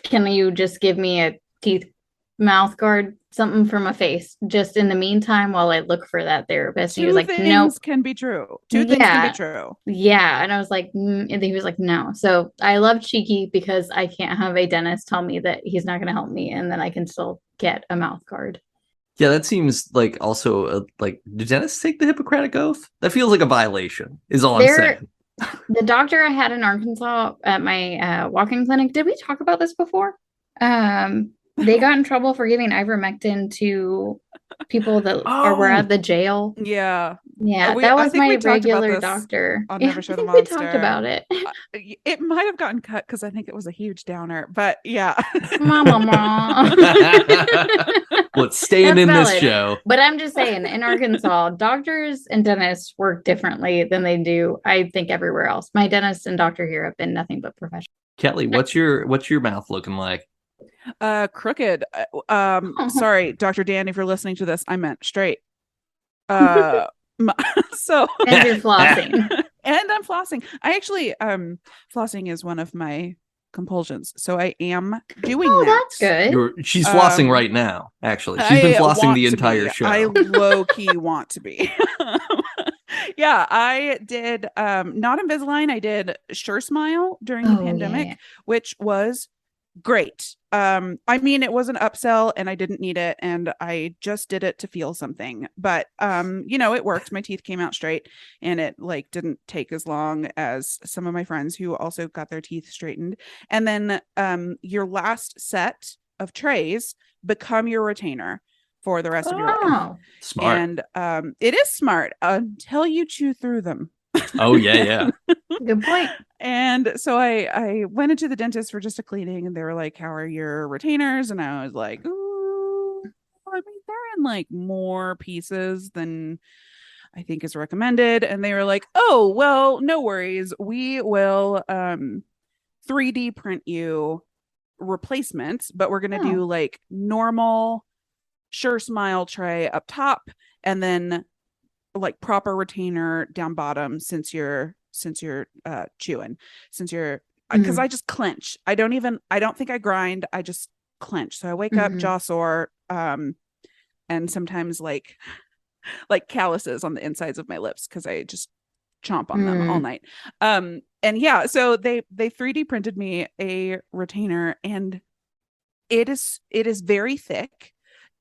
can you just give me a teeth mouth guard, something for my face, just in the meantime while I look for that therapist? And he was like, no, can be true. Two things can be true. Yeah. And I was like, and he was like, no. So I love Cheeky because I can't have a dentist tell me that he's not going to help me, and then I can still get a mouth guard. Yeah, that seems like also like, do dentists take the Hippocratic Oath? That feels like a violation, is all I'm saying. The doctor I had in Arkansas at my walk-in clinic, did we talk about this before? They got in trouble for giving ivermectin to people that were at the jail. Yeah. Yeah, that was my regular doctor. I'll never show the monster. We talked about it. It might have gotten cut because I think it was a huge downer, but yeah. Mama. Well, it's staying in this show. But I'm just saying, in Arkansas, doctors and dentists work differently than they do, I think, everywhere else. My dentist and doctor here have been nothing but professional. Kelly, what's your mouth looking like? Crooked. Sorry, Dr. Dan, if you're listening to this, I meant straight. So and you're flossing. And I'm flossing. I actually flossing is one of my compulsions, so I am doing that. That's good. She's flossing right now, actually. She's been flossing the entire show. I low-key want to be. Yeah, I did not Invisalign. I did Sure Smile during the pandemic, which was great. I mean, it was an upsell and I didn't need it, and I just did it to feel something, but it worked. My teeth came out straight, and it like didn't take as long as some of my friends who also got their teeth straightened. And then your last set of trays become your retainer for the rest of your life. Smart. And it is smart until you chew through them. Oh, yeah. Good point. And so I went into the dentist for just a cleaning, and they were like, "How are your retainers?" And I was like, "Ooh, I mean, they're in like more pieces than I think is recommended." And they were like, "Oh, well, no worries. We will 3D print you replacements, but we're gonna do like normal Sure Smile tray up top, and then like proper retainer down bottom, since you're chewing, since you're because I just clench. I don't think I grind. I just clench. So I wake up jaw sore, and sometimes like calluses on the insides of my lips because I just chomp on them all night. And yeah, so they 3D printed me a retainer, and it is very thick,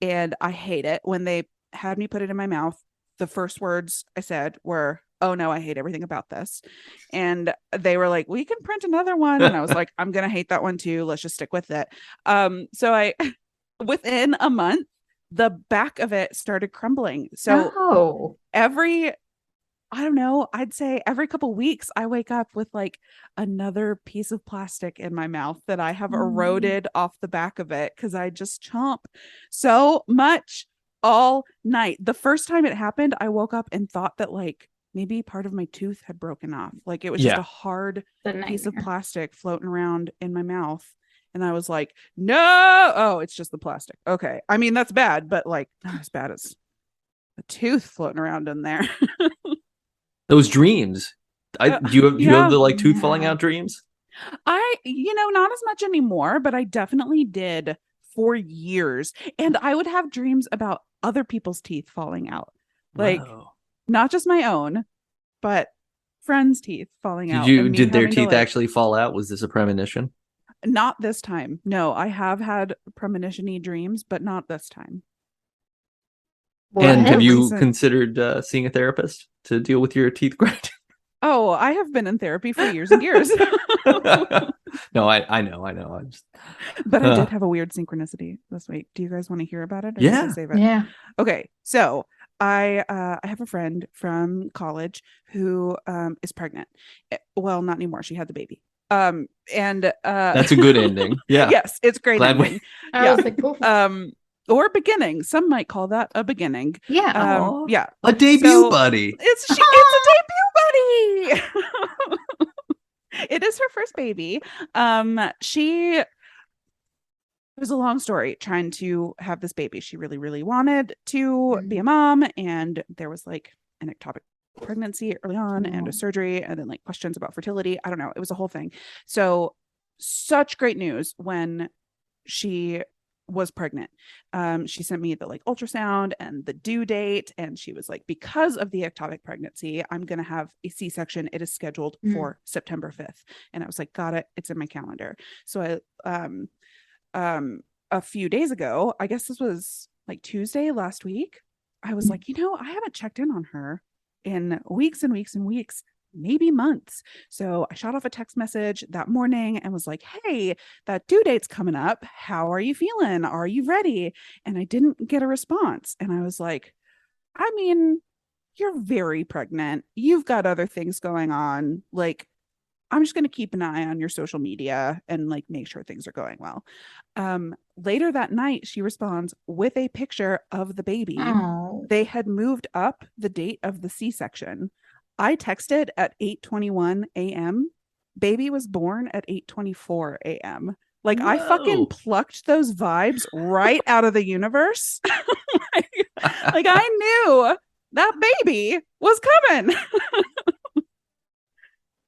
and I hate it. When they had me put it in my mouth, the first words I said were, "Oh no, I hate everything about this." And they were like, "We can print another one." And I was like, "I'm gonna hate that one too. Let's just stick with it." So I within a month, the back of it started crumbling. So I don't know, I'd say every couple weeks I wake up with like another piece of plastic in my mouth that I have eroded off the back of it because I just chomp so much all night. The first time it happened, I woke up and thought that like maybe part of my tooth had broken off. Like it was just a hard piece of plastic floating around in my mouth. And I was like, "No, oh, it's just the plastic." Okay. I mean, that's bad, but like not as bad as a tooth floating around in there. Those dreams. Do you have the like tooth falling out dreams? Not as much anymore, but I definitely did for years. And I would have dreams about other people's teeth falling out. Like not just my own, but friends' teeth falling out. Did their teeth actually fall out? Was this a premonition? Not this time. No, I have had premonition-y dreams, but not this time. And have you considered seeing a therapist to deal with your teeth grinding? Oh, I have been in therapy for years and years. No, I know. But I did have a weird synchronicity this week. Do you guys want to hear about it? Or yeah. should I save it? Yeah. Okay. So I have a friend from college who is pregnant. Well, not anymore. She had the baby. And that's a good ending. Yeah. Yes, it's great. Glad ending. I was like, cool. Or beginning. Some might call that a beginning. Yeah. Yeah. A debut buddy. It's a debut buddy. It is her first baby. It was a long story trying to have this baby. She really, really wanted to be a mom, and there was like an ectopic pregnancy early on and a surgery, and then like questions about fertility. I don't know. It was a whole thing. So such great news when she was pregnant. She sent me the like ultrasound and the due date, and she was like, because of the ectopic pregnancy, I'm gonna have a C-section. It is scheduled for September 5th. And I was like, got it, it's in my calendar. So I a few days ago, I guess this was like Tuesday last week, I was like, I haven't checked in on her in weeks and weeks and weeks, maybe months. So I shot off a text message that morning and was like, "Hey, that due date's coming up. How are you feeling? Are you ready?" And I didn't get a response. And I was like, I mean, you're very pregnant. You've got other things going on. Like, I'm just going to keep an eye on your social media and like make sure things are going well. Later that night, she responds with a picture of the baby. Oh. They had moved up the date of the C-section. I texted at 8:21 a.m. Baby was born at 8:24 a.m. Like, I fucking plucked those vibes right out of the universe. like I knew that baby was coming.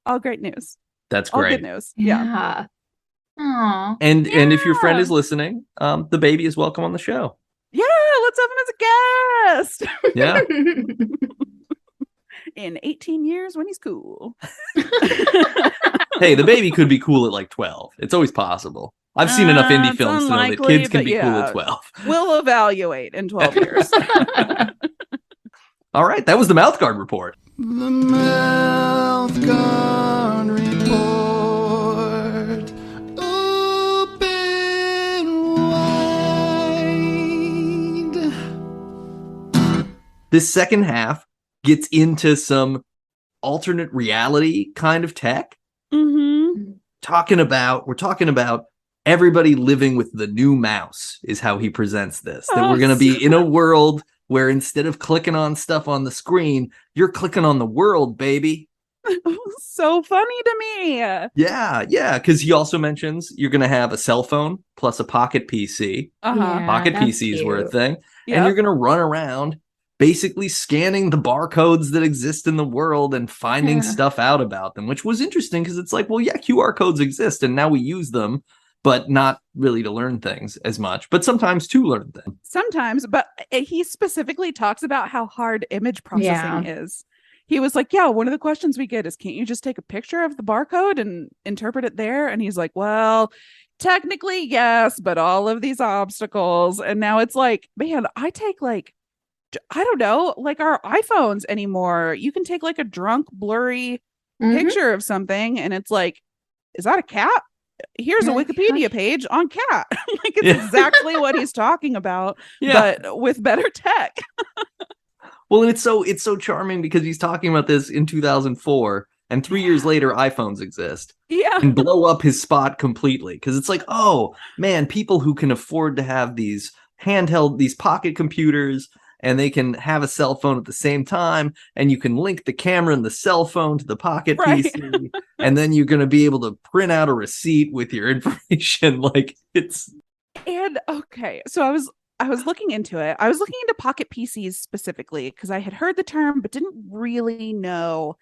All great news. That's All great. good news. Yeah. Aww. And if your friend is listening, the baby is welcome on the show. Yeah, let's have him as a guest. Yeah. In 18 years when he's cool. Hey, the baby could be cool at like 12. It's always possible. I've seen enough indie films to know that kids can be cool at 12. We'll evaluate in 12 years. All right, that was the Mouth Guard Report. The Mouth Guard Report. Open wide. This second half gets into some alternate reality kind of tech. Mm-hmm. We're talking about everybody living with the new mouse is how he presents this. That we're going to be in a world where instead of clicking on stuff on the screen, you're clicking on the world, baby. So funny to me. Yeah, because he also mentions you're going to have a cell phone plus a pocket PC. Uh-huh. Pocket that's PCs were a cute. thing. Yep. And you're going to run around basically scanning the barcodes that exist in the world and finding stuff out about them, which was interesting because it's like, well, yeah, QR codes exist and now we use them, but not really to learn things as much, but sometimes to learn things. Sometimes, but he specifically talks about how hard image processing is. He was like, yeah, one of the questions we get is, can't you just take a picture of the barcode and interpret it there? And he's like, well, technically, yes, but all of these obstacles. And now it's like, man, I take like, I don't know, like our iPhones anymore. You can take like a drunk, blurry picture of something. And it's like, is that a cat? Here's a Wikipedia page on cat. Like it's exactly what he's talking about, but with better tech. Well, and it's so charming because he's talking about this in 2004, and 3 years later, iPhones exist. Yeah. And blow up his spot completely. Because it's like, oh, man, people who can afford to have these pocket computers, and they can have a cell phone at the same time, and you can link the camera and the cell phone to the pocket PC, and then you're going to be able to print out a receipt with your information. Like, it's... And, okay, so I was looking into it. I was looking into pocket PCs specifically because I had heard the term but didn't really know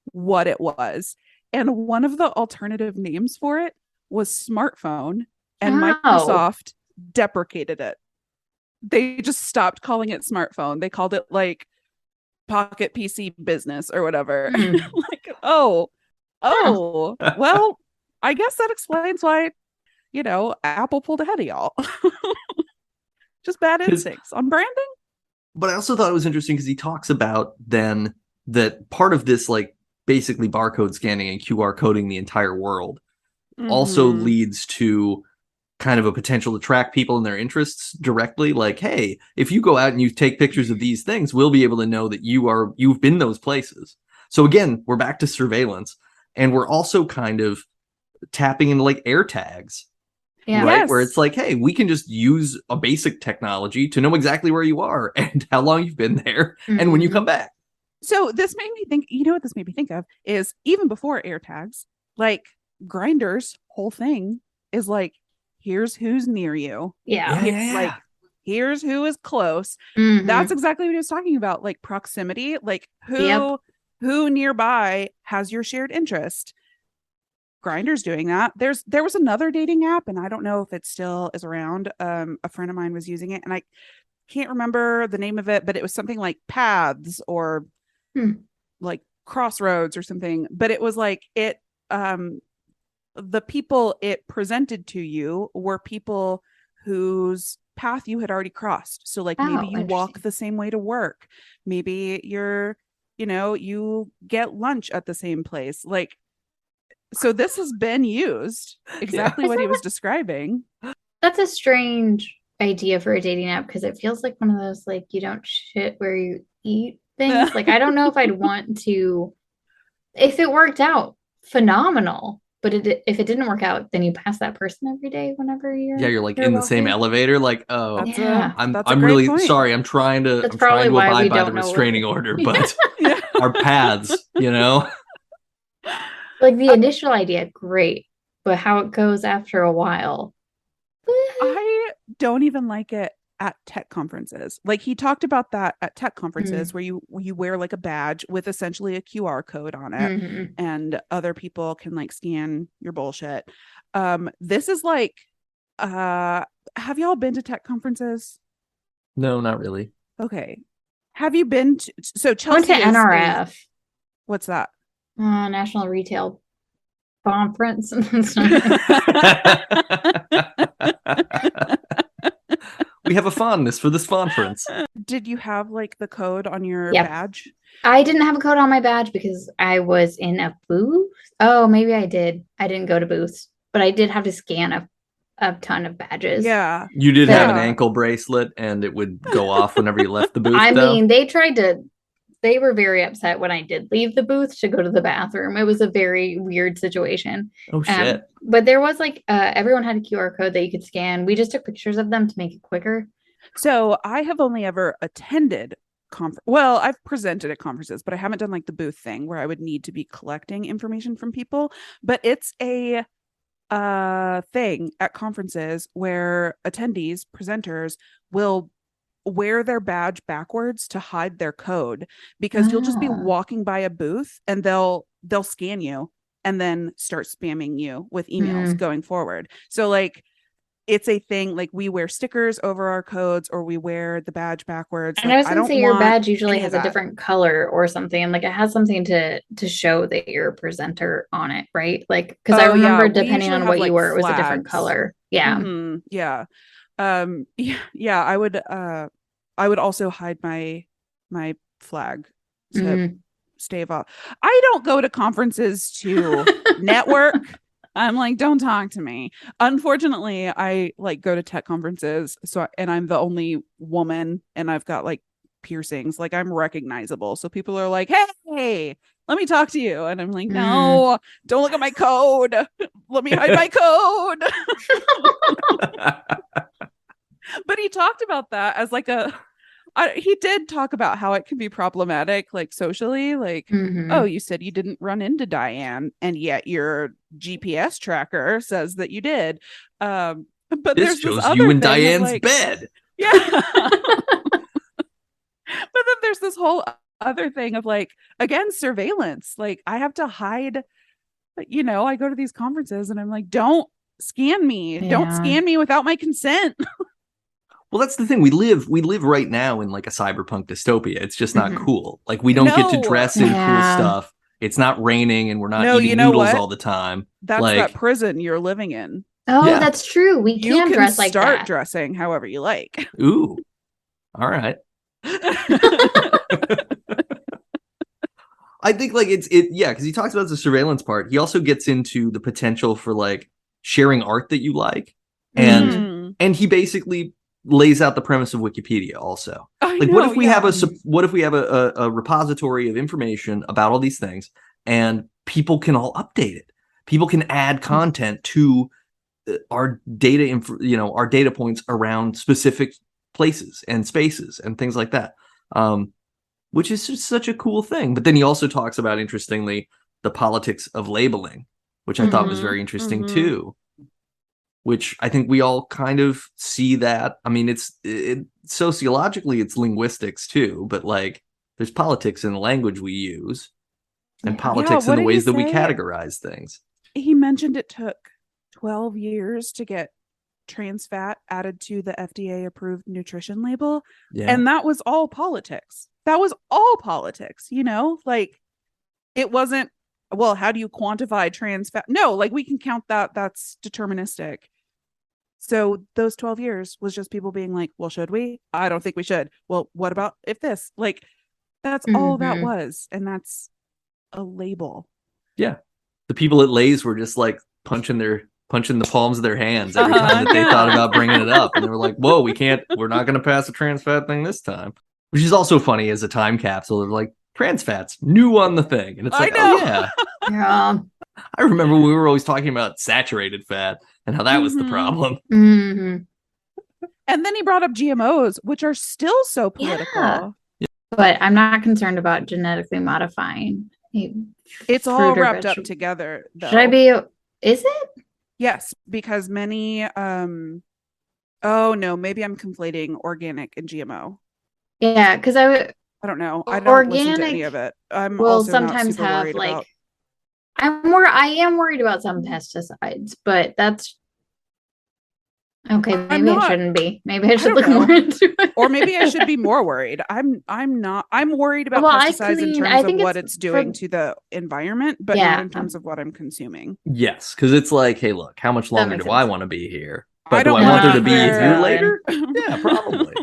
what it was. And one of the alternative names for it was smartphone, and Microsoft deprecated it. They just stopped calling it smartphone. They called it like pocket PC business or whatever. Like, well, I guess that explains why, Apple pulled ahead of y'all. Just bad instincts on branding. But I also thought it was interesting because he talks about then that part of this, like, basically barcode scanning and QR coding the entire world also leads to kind of a potential to track people and their interests directly. Like, hey, if you go out and you take pictures of these things, we'll be able to know that you've been those places. So again, we're back to surveillance, and we're also kind of tapping into like air tags. Yeah. Right. Yes. Where it's like, hey, we can just use a basic technology to know exactly where you are and how long you've been there and when you come back. So this made me think, what this made me think of is even before AirTags, like Grindr's whole thing is like, here's who's near you. Like, here's who is close. That's exactly what he was talking about. Like proximity, like who nearby has your shared interest. Grindr's doing that. There was another dating app, and I don't know if it still is around. A friend of mine was using it, and I can't remember the name of it, but it was something like Paths or like Crossroads or something. But it was like it. The people it presented to you were people whose path you had already crossed. So like maybe you walk the same way to work. Maybe you get lunch at the same place. Like. So this has been used exactly what he was describing. That's a strange idea for a dating app because it feels like one of those like you don't shit where you eat things. Like I don't know if I'd want to. If it worked out, phenomenal. But if it didn't work out, then you pass that person every day whenever you're like in the same elevator. Like, oh, I'm really sorry. I'm trying to abide by the restraining order, but our paths, Like the initial idea, great, but how it goes after a while. I don't even like it at tech conferences. Like he talked about that at tech conferences where you wear like a badge with essentially a QR code on it and other people can like scan your bullshit. This is like, have y'all been to tech conferences? No, not really. Okay. Have you been to, so Chelsea I went to NRF. What's that? National Retail Conference. We have a fondness for this conference. Did you have like the code on your badge? I didn't have a code on my badge because I was in a booth. Oh, maybe I did. I didn't go to booths, but I did have to scan a ton of badges. Yeah. You did have an ankle bracelet and it would go off whenever you left the booth. I mean, they tried to they were very upset when I did leave the booth to go to the bathroom. It was a very weird situation. Oh shit. But there was like everyone had a QR code that you could scan. We just took pictures of them to make it quicker. So I have only ever attended well, I've presented at conferences, but I haven't done like the booth thing where I would need to be collecting information from people. But it's a thing at conferences where attendees, presenters will wear their badge backwards to hide their code, because you'll just be walking by a booth and they'll scan you and then start spamming you with emails going forward. So like it's a thing, like we wear stickers over our codes or we wear the badge backwards. And like, I was gonna say your badge usually has a that. different color or something. Like it has something to show that you're a presenter on it, right? Like because I remember depending on what you were, it was a different color. Yeah. Mm-hmm. Yeah. Yeah. I would also hide my flag to stave off. I don't go to conferences to network. I'm like, don't talk to me. Unfortunately, I like go to tech conferences. And I'm the only woman and I've got like piercings. Like I'm recognizable. So people are like, hey, let me talk to you. And I'm like, no, don't look at my code. Let me hide my code. But he talked about that as like he did talk about how it can be problematic, like socially, like, oh, you said you didn't run into Diane and yet your GPS tracker says that you did. But this shows you in Diane's like, bed. Yeah. But then there's this whole other thing of like, again, surveillance. Like I have to hide, I go to these conferences and I'm like, don't scan me. Yeah. Don't scan me without my consent. Well, that's the thing. We live right now in like a cyberpunk dystopia. It's just not cool. Like we don't get to dress in cool stuff. It's not raining and we're not eating noodles all the time. That's like, that prison you're living in. Oh, yeah. That's true. We can dress like that. Start dressing however you like. Ooh. All right. I think like because he talks about the surveillance part. He also gets into the potential for like sharing art that you like. And he basically lays out the premise of Wikipedia also. What if we have a repository of information about all these things and people can all update it? People can add content to our data, our data points around specific places and spaces and things like that, which is just such a cool thing. But then he also talks about, interestingly, the politics of labeling, which I thought was very interesting too. Which I think we all kind of see that. I mean, it's sociologically, it's linguistics too, but like there's politics in the language we use and politics in the ways that we categorize things. He mentioned it took 12 years to get trans fat added to the FDA approved nutrition label. Yeah. And that was all politics. Like it wasn't, well, how do you quantify trans fat? No, like we can count that. That's deterministic. So those 12 years was just people being like, well, should we? I don't think we should. Well, what about if this? Like, that's all that was. And that's a label. Yeah. The people at Lay's were just like punching the palms of their hands every time that they thought about bringing it up. And they were like, whoa, we're not going to pass a trans fat thing this time. Which is also funny as a time capsule. They're like, trans fat's new on the thing. And it's like, oh, yeah. Yeah. I remember we were always talking about saturated fat and how that was the problem. And then he brought up GMOs, which are still so political. Yeah. But I'm not concerned about genetically modifying. It's all wrapped up together, though. Is it? Yes, because many, oh no, maybe I'm conflating organic and GMO. Yeah, because I don't know. I don't listen to any of it. I'm also sometimes not have like about... I am worried about some pesticides, but that's okay. Maybe I shouldn't be. Maybe I should look more into it. Or maybe I should be more worried. I'm not. I'm worried about pesticides in terms of what it's doing to the environment, but not in terms of what I'm consuming. Yes, because it's like, hey, look, how much longer do I want to be here? But do I want there to be here later? Yeah, probably.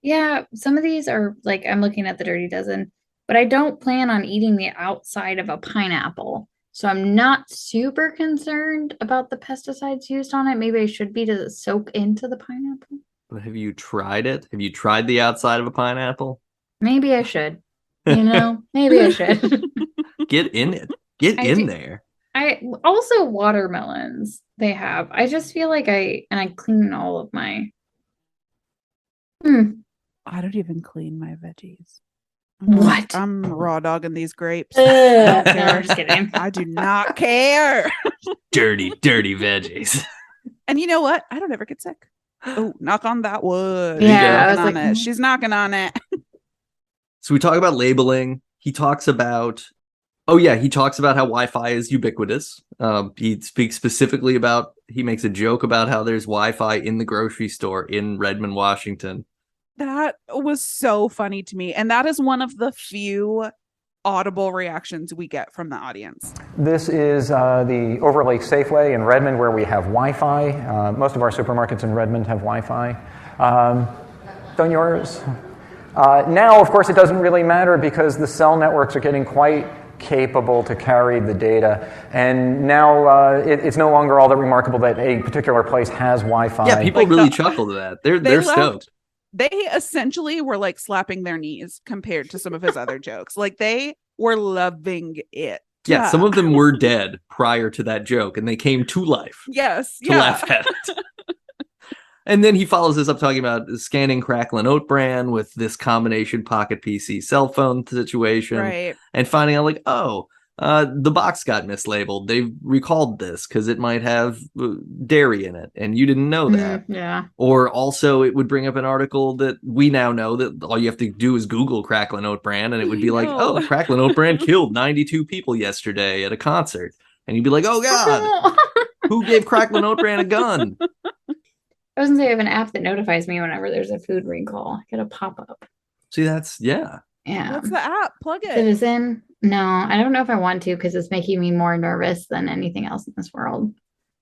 Yeah, some of these are like, I'm looking at the Dirty Dozen, but I don't plan on eating the outside of a pineapple. So I'm not super concerned about the pesticides used on it. Maybe I should be to soak into the pineapple. But have you tried it? Have you tried the outside of a pineapple? Maybe I should. Maybe I should. Get in it. Get I in do- there. I also watermelons they have. I just feel like I clean all of my. I don't even clean my veggies. What? I'm raw dogging these grapes. No, I'm just kidding. I do not care. Dirty, dirty veggies. And you know what? I don't ever get sick. Oh, knock on that wood. There you Yeah, go. I was Knocking like, on it. She's knocking on it. So we talk about labeling. He talks about, he talks about how Wi-Fi is ubiquitous. He speaks specifically about, he makes a joke about how there's Wi-Fi in the grocery store in Redmond, Washington. That was so funny to me. And that is one of the few audible reactions we get from the audience. This is the Overlake Safeway in Redmond where we have Wi-Fi. Most of our supermarkets in Redmond have Wi-Fi. Don't yours? Now, of course, it doesn't really matter because the cell networks are getting quite capable to carry the data. And now it's no longer all that remarkable that a particular place has Wi-Fi. Yeah, people really chuckle to that. They're stoked. They essentially were like slapping their knees compared to some of his other jokes. Like they were loving it. Yeah, some of them were dead prior to that joke, and they came to life. Yes. To laugh at it. And then he follows this up talking about scanning Cracklin Oat Bran with this combination pocket PC cell phone situation. Right. And finding out like, the box got mislabeled. They recalled this because it might have dairy in it, and you didn't know that. Yeah. Or also it would bring up an article that we now know that all you have to do is Google Cracklin Oat Bran, and it would be like, Cracklin Oat Bran killed 92 people yesterday at a concert. And you'd be like, oh God, who gave Cracklin Oat Bran a gun? I was gonna say I have an app that notifies me whenever there's a food recall. I get a pop-up. See, that's, yeah. What's the app? Plug it. Citizen? No, I don't know if I want to because it's making me more nervous than anything else in this world.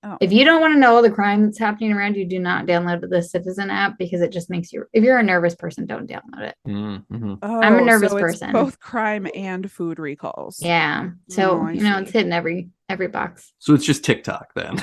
Oh. If you don't want to know all the crime that's happening around you, do not download the Citizen app because it just makes you, if you're a nervous person, don't download it. Mm-hmm. I'm a nervous so it's person. both crime and food recalls. Yeah. So, I it's see. hitting every box. So it's just TikTok then.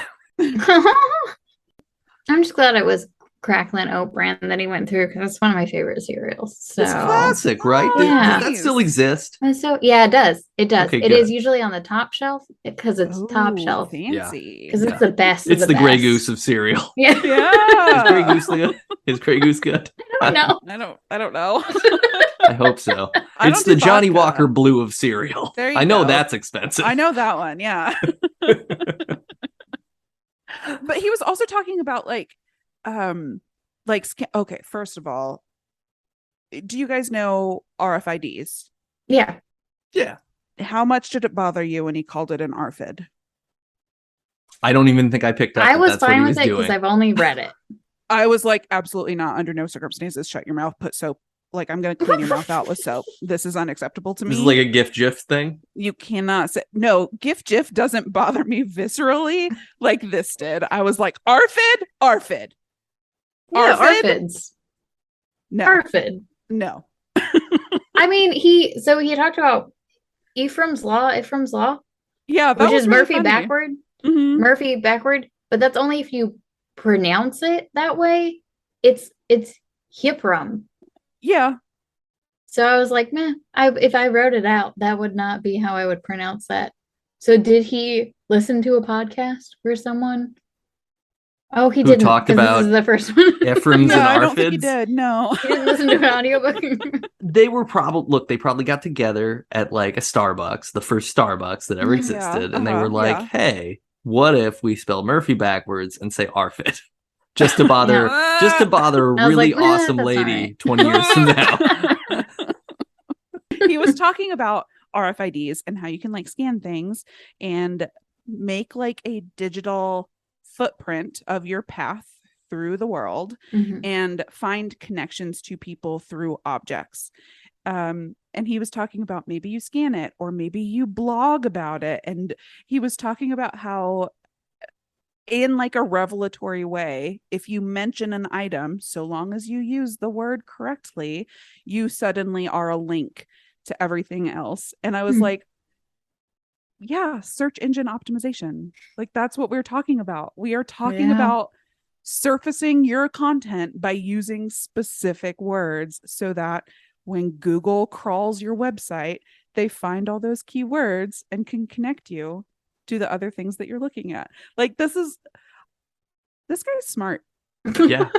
I'm just glad it was Cracklin Oat Bran that he went through because it's one of my favorite cereals. So It's classic, right? Yeah. Does that still exist? And so yeah, it does. It does. Okay, It good. is usually on the top shelf because it's top Ooh, shelf. Fancy. Because it's the best. It's of the Grey best. Goose of cereal. Yeah. Is Grey Yeah. Goose good? Is Grey Goose good? I don't know. I don't know. I hope so. I It's don't the do Johnny vodka. Walker Blue of cereal. There you I know go. that's expensive. I know that one. Yeah. But he was also talking about okay, first of all, do you guys know RFIDs? Yeah. Yeah. How much did it bother you when he called it an ARFID? I don't even think I picked up. I that was that's what he fine was with it because doing. I've only read it. I was like, absolutely not. Under no circumstances, shut your mouth, put soap. Like, I'm going to clean your mouth out with soap. This is unacceptable to me. This is like a GIF GIF thing. You cannot say no. GIF doesn't bother me viscerally like this did. I was like, ARFID. Yeah, ARFID? ARFIDs. No, ARFID. no. I mean, he talked about Ephraim's Law, Yeah, that which was is really Murphy funny. backward. Mhm. Murphy backward, but that's only if you pronounce it that way. It's Hipram. Yeah. So I was like, meh, if I wrote it out, that would not be how I would pronounce that. So did he listen to a podcast for someone? Oh, he Who didn't. talked 'Cause about this is the first one. Ephraim's No, and I don't think he ARFIDs? did. No. He didn't listen to an audiobook. They were they probably got together at like a Starbucks, the first Starbucks that ever Yeah, existed, and they were like, yeah. hey, what if we spell Murphy backwards and say ARFID? Just to bother Yeah. just to bother a I was really like, nah, awesome that's lady alright. 20 years from now. He was talking about RFIDs and how you can like scan things and make like a digital footprint of your path through the world Mhm. and find connections to people through objects. And he was talking about maybe you scan it or maybe you blog about it. And he was talking about how in like a revelatory way, if you mention an item, so long as you use the word correctly, you suddenly are a link to everything else. And I was Hmm. like, yeah, search engine optimization. Like that's what we're talking about. We are talking Yeah. about surfacing your content by using specific words so that when Google crawls your website, they find all those keywords and can connect you to the other things that you're looking at. Like, this guy's smart. Yeah.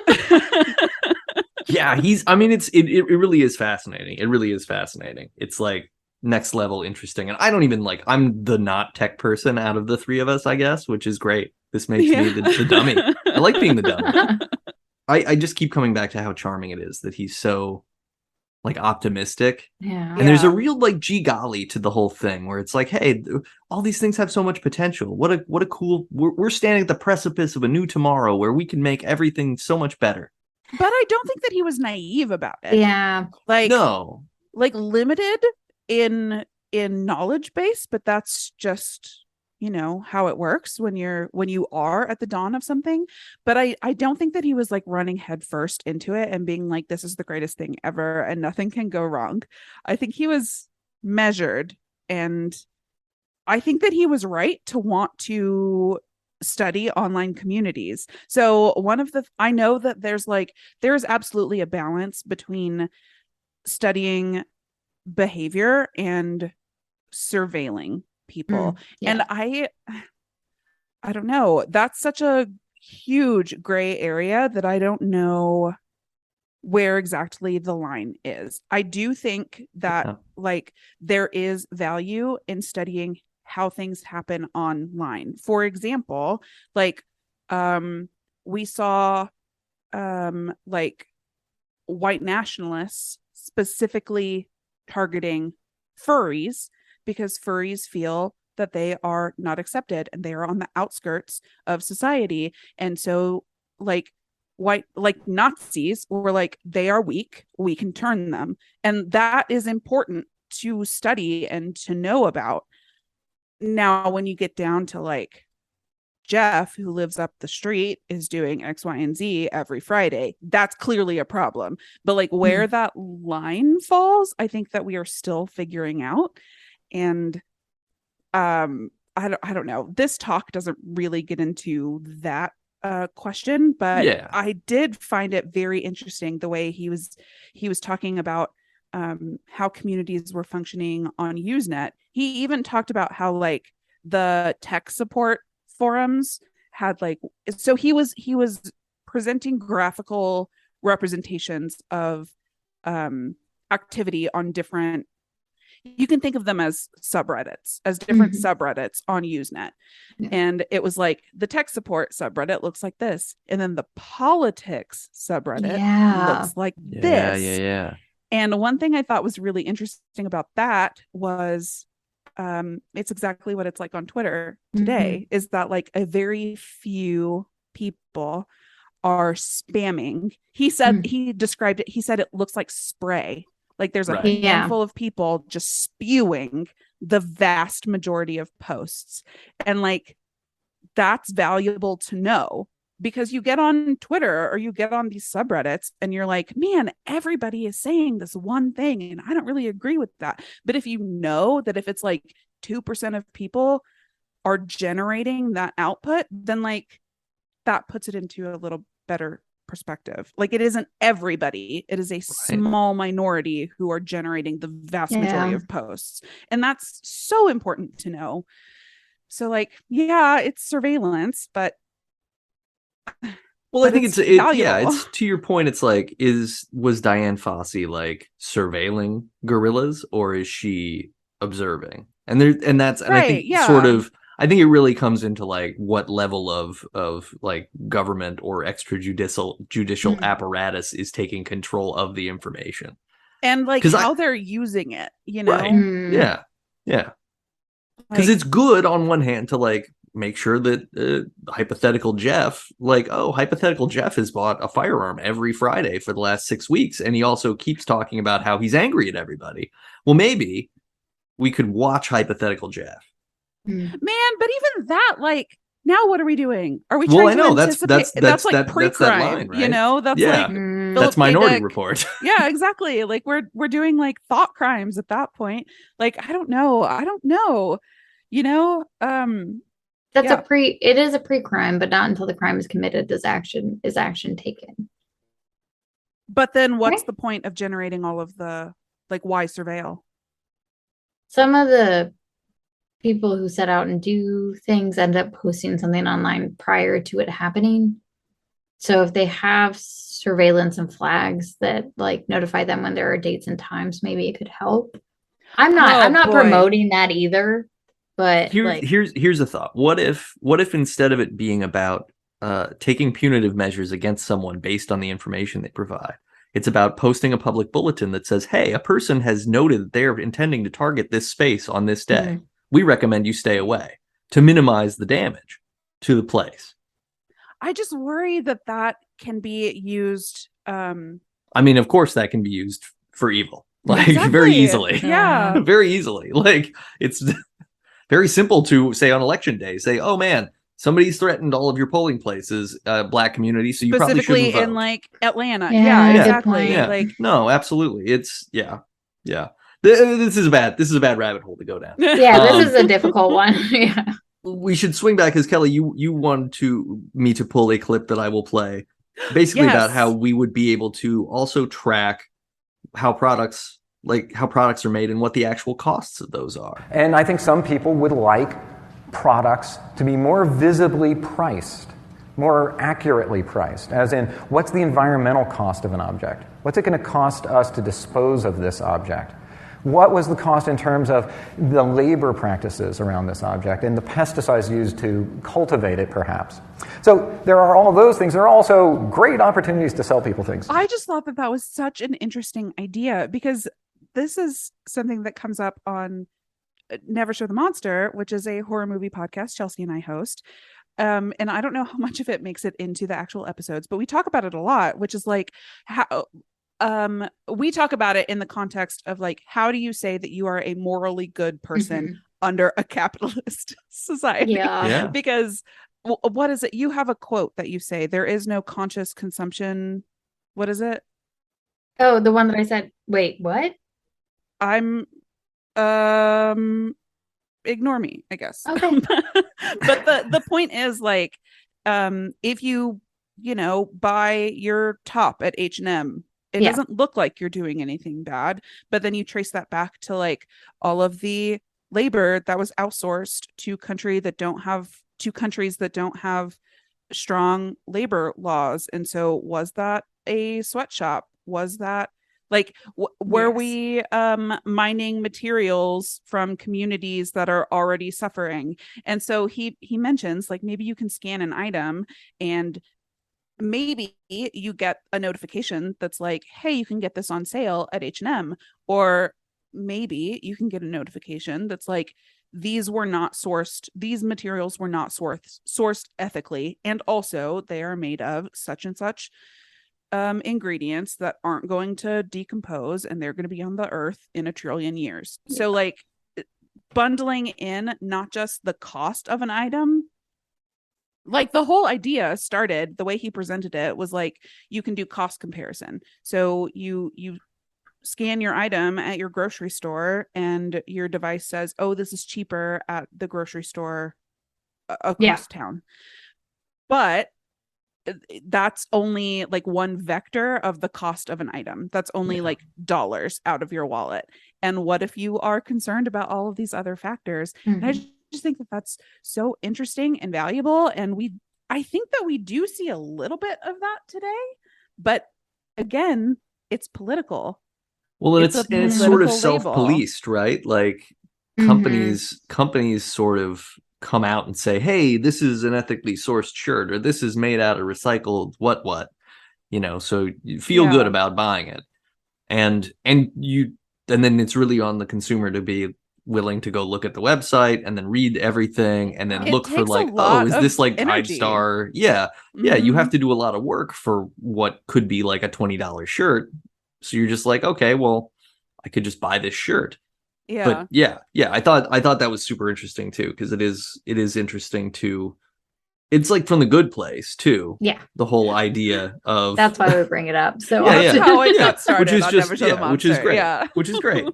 Yeah, it really is fascinating. It really is fascinating. It's like next level interesting. And I don't even I'm the not tech person out of the three of us, I guess, which is great. This makes me the dummy. I like being the dummy. I just keep coming back to how charming it is that he's so optimistic. Yeah. And there's a real gee golly to the whole thing where it's like, hey, all these things have so much potential. What a cool, we're standing at the precipice of a new tomorrow where we can make everything so much better. But I don't think that he was naive about it. Yeah. No. Limited in knowledge base, but that's just how it works when you are at the dawn of something. But I don't think that he was running headfirst into it and being like, this is the greatest thing ever and nothing can go wrong. I think he was measured, and I think that he was right to want to study online communities. So I know that there's absolutely a balance between studying behavior and surveilling people. Yeah. And I don't know, that's such a huge gray area that I don't know where exactly the line is. I do think that there is value in studying how things happen online. For example, we saw white nationalists specifically targeting furries because furries feel that they are not accepted and they are on the outskirts of society. And so white Nazis were they are weak, we can turn them. And that is important to study and to know about. Now, when you get down to Jeff, who lives up the street, is doing X, Y, and Z every Friday, that's clearly a problem. But where that line falls, I think that we are still figuring out. And I don't know. This talk doesn't really get into that question, but yeah. I did find it very interesting the way he was talking about how communities were functioning on Usenet. He even talked about how the tech support forums had so he was presenting graphical representations of activity on different, you can think of them as subreddits, as different subreddits on Usenet. Yeah. And it was the tech support subreddit looks like this, and then the politics subreddit looks like this. Yeah. And one thing I thought was really interesting about that was it's exactly what it's like on Twitter today, is that a very few people are spamming. He said he described it, he said it looks like spray. There's a handful of people just spewing the vast majority of posts. And that's valuable to know, because you get on Twitter or you get on these subreddits and you're like, man, everybody is saying this one thing and I don't really agree with that. But if you know that if it's 2% of people are generating that output, then that puts it into a little better perspective. It isn't everybody, it is a small minority who are generating the vast majority of posts. And that's so important to know. So it's surveillance, but I think it's to your point, it's was Diane Fossey surveilling guerrillas, or is she observing? And I think sort of, I think it really comes into what level of government or judicial apparatus is taking control of the information, and how they're using it, right? Yeah. Because it's good on one hand to make sure that hypothetical Jeff has bought a firearm every Friday for the last 6 weeks, and he also keeps talking about how he's angry at everybody. Well, maybe we could watch hypothetical Jeff. Man, but even that, now what are we doing? Are we trying to anticipate? That's pre-crime, that line, right? That's Minority Report. Yeah, exactly. We're doing thought crimes at that point. I don't know. It is a pre-crime, but not until the crime is committed is action taken. But then what's Okay. the point of generating all of the, like, why surveil? Some of the people who set out and do things end up posting something online prior to it happening. So if they have surveillance and flags that like notify them when there are dates and times, maybe it could help. I'm not boy. promoting that either, but Here's a thought. What if instead of it being about taking punitive measures against someone based on the information they provide, it's about posting a public bulletin that says, hey, a person has noted that they're intending to target this space on this day. We recommend you stay away to minimize the damage to the place. I just worry that can be used. I mean, of course, that can be used for evil, like Exactly. very easily. Yeah. Very easily. Like it's very simple to say on election day, say, oh man, somebody's threatened all of your polling places, black community, so you probably Specifically shouldn't vote. in like Atlanta. Yeah, Yeah, good exactly. point. Yeah. Like, No, absolutely. It's This is a bad rabbit hole to go down. yeah, this is a difficult one. Yeah. We should swing back because Kelly, you wanted me to pull a clip that I will play, basically about Yes. how we would be able to also track how products are made and what the actual costs of those are. And I think some people would like products to be more visibly priced, more accurately priced, as in, what's the environmental cost of an object? What's it going to cost us to dispose of this object? What was the cost in terms of the labor practices around this object and the pesticides used to cultivate it, perhaps? So there are all those things. There are also great opportunities to sell people things. I just thought that was such an interesting idea, because this is something that comes up on Never Show the Monster, which is a horror movie podcast Chelsea and I host. And I don't know how much of it makes it into the actual episodes, but we talk about it a lot, which is like how we talk about it in the context of like, how do you say that you are a morally good person under a capitalist society? Yeah. Because what is it? You have a quote that you say, there is no conscious consumption. What is it? Oh, the one that I said, wait, what? I'm ignore me, I guess. Okay. But the point is, like, if you buy your top at H&M, it Yeah. doesn't look like you're doing anything bad, but then you trace that back to like all of the labor that was outsourced to countries that don't have strong labor laws. And so was that a sweatshop? Was that like were Yes. we mining materials from communities that are already suffering? And so he mentions, like, maybe you can scan an item and maybe you get a notification that's like, hey, you can get this on sale at H&M. Or maybe you can get a notification that's like, these materials were not sourced ethically, and also they are made of such and such ingredients that aren't going to decompose, and they're going to be on the earth in 1 trillion years. Yeah. So like bundling in not just the cost of an item, like the whole idea started, the way he presented it was like, you can do cost comparison. So you scan your item at your grocery store and your device says, oh, this is cheaper at the grocery store across town. But that's only like one vector of the cost of an item. That's only like dollars out of your wallet. And what if you are concerned about all of these other factors? And I just think that that's so interesting and valuable. And I think that we do see a little bit of that today, but again, it's political. Well, and It's it's a sort of political self-policed, right? Like companies sort of come out and say, hey, this is an ethically sourced shirt, or this is made out of recycled what, so you feel good about buying it. And then it's really on the consumer to be willing to go look at the website and then read everything and then look for like, oh, is this like energy. 5-star? Yeah. Yeah. You have to do a lot of work for what could be like a $20 shirt. So you're just like, okay, well, I could just buy this shirt. Yeah. But yeah, I thought that was super interesting too, because it is interesting to, it's like from the good place too. Yeah. The whole idea of That's why we bring it up. So that's how it got started. Which is on just Never Show the Monster. which is great. Yeah. Which is great.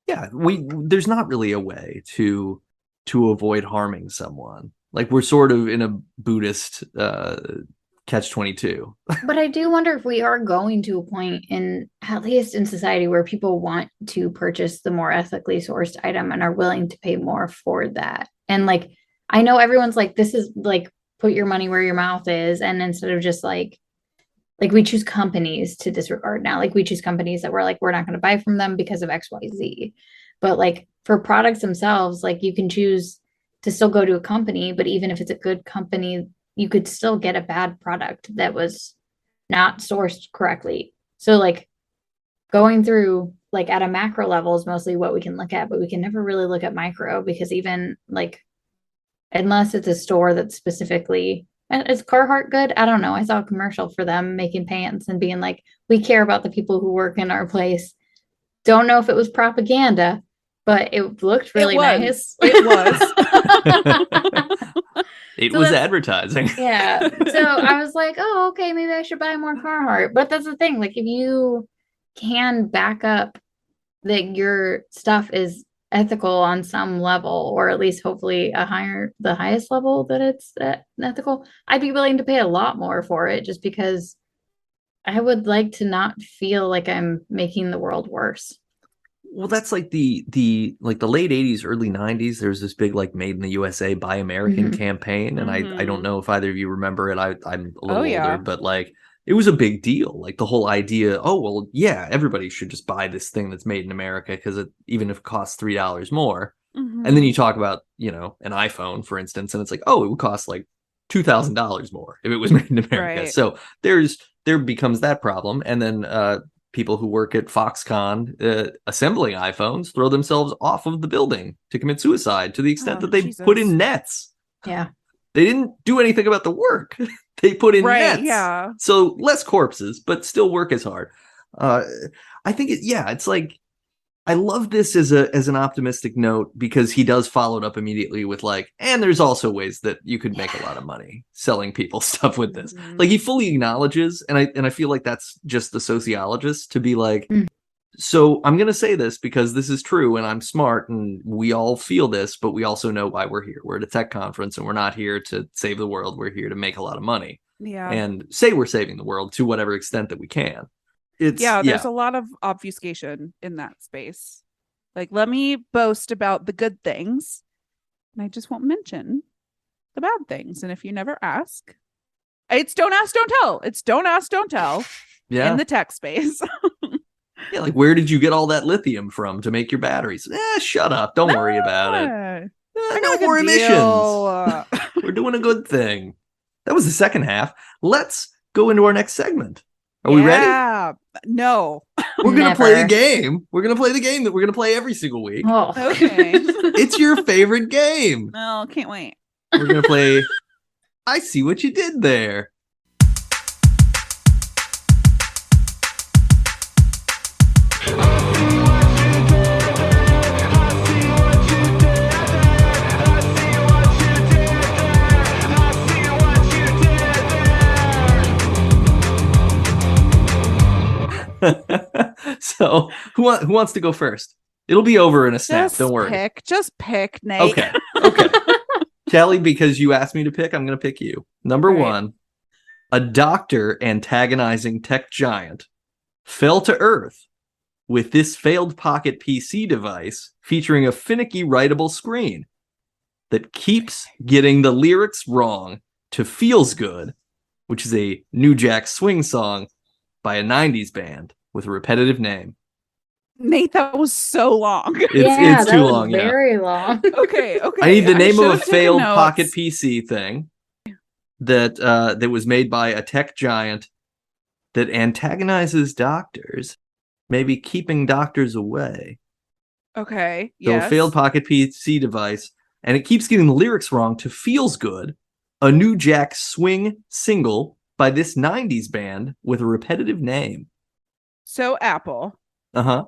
There's not really a way to avoid harming someone. Like we're sort of in a Buddhist catch-22. But I do wonder if we are going to a point in, at least in society, where people want to purchase the more ethically sourced item and are willing to pay more for that. And like, I know everyone's like, this is like, put your money where your mouth is. And instead of just like we choose companies to disregard now, like we choose companies that we're like, we're not going to buy from them because of XYZ. But like for products themselves, like you can choose to still go to a company, but even if it's a good company, you could still get a bad product that was not sourced correctly. So like going through like at a macro level is mostly what we can look at, but we can never really look at micro, because even like, unless it's a store that's specifically, is Carhartt good? I don't know. I saw a commercial for them making pants and being like, we care about the people who work in our place. Don't know if it was propaganda, but it looked really nice. It was. It So was that's- advertising. Yeah. So I was like, oh, okay, maybe I should buy more Carhartt. But that's the thing. Like, if you can back up that your stuff is ethical on some level, or at least hopefully the highest level that it's ethical, I'd be willing to pay a lot more for it, just because I would like to not feel like I'm making the world worse. Well, that's like the late 80s, early 90s. There's this big like Made in the USA, Buy American Mhm. campaign. And I don't know if either of you remember it. I'm a little yeah. older, but like it was a big deal. Like the whole idea, oh, well, yeah, everybody should just buy this thing that's made in America, because even if it costs $3 more. Mhm. And then you talk about, an iPhone, for instance, and it's like, oh, it would cost like $2,000 more if it was made in America. Right. So there becomes that problem. And then people who work at Foxconn assembling iPhones throw themselves off of the building to commit suicide, to the extent that they put Jesus. in nets. Yeah. They didn't do anything about the work. They put in Right, nets. yeah. So less corpses, but still work as hard. I think it's like, I love this as an optimistic note, because he does follow it up immediately with like, and there's also ways that you could make a lot of money selling people stuff with this. Mhm. Like he fully acknowledges, and I feel like that's just the sociologist to be like, so I'm going to say this because this is true and I'm smart and we all feel this, but we also know why we're here. We're at a tech conference and we're not here to save the world. We're here to make a lot of money. Yeah. And say we're saving the world to whatever extent that we can. There's a lot of obfuscation in that space. Like, let me boast about the good things, and I just won't mention the bad things. And if you never ask, it's don't ask, don't tell. It's don't ask, don't tell. Yeah. In the tech space. Yeah, like where did you get all that lithium from to make your batteries? Shut up. Don't worry about it. I No got a more good emissions. deal. We're doing a good thing. That was the second half. Let's go into our next segment. Are we ready? Yeah. No. We're going to play a Never. game. We're going to play the game that we're going to play every single week. Oh. Okay. It's your favorite game. No, can't wait. We're going to play I See What You Did There. So who wants to go first? It'll be over in a snap. Don't worry. Just pick, Nate. Okay. Kelly, because you asked me to pick, I'm going to pick you. Number Right. 1, a doctor antagonizing tech giant fell to earth with this failed pocket PC device featuring a finicky writable screen that keeps getting the lyrics wrong to Feels Good, which is a New Jack Swing song by a 90s band with a repetitive name. Nate, that was so long. It's that too was long. Yeah. very long. Okay. I need the name of a should've taken failed notes. pocket PC thing that was made by a tech giant that antagonizes doctors, maybe keeping doctors away. Okay. So Yes. a failed pocket PC device, and it keeps getting the lyrics wrong to Feels Good, a New Jack Swing single by this 90s band with a repetitive name. So Apple. Uh-huh.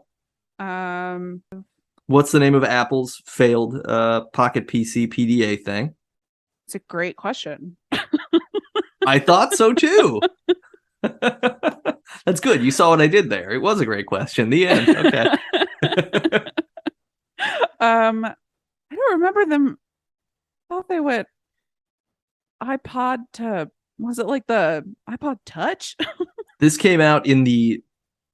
What's the name of Apple's failed pocket PC PDA thing? It's a great question. I thought so too. That's good. You saw what I did there. It was a great question. The end. Okay. I don't remember them. I thought they went iPod to Was it like the iPod Touch? This came out in the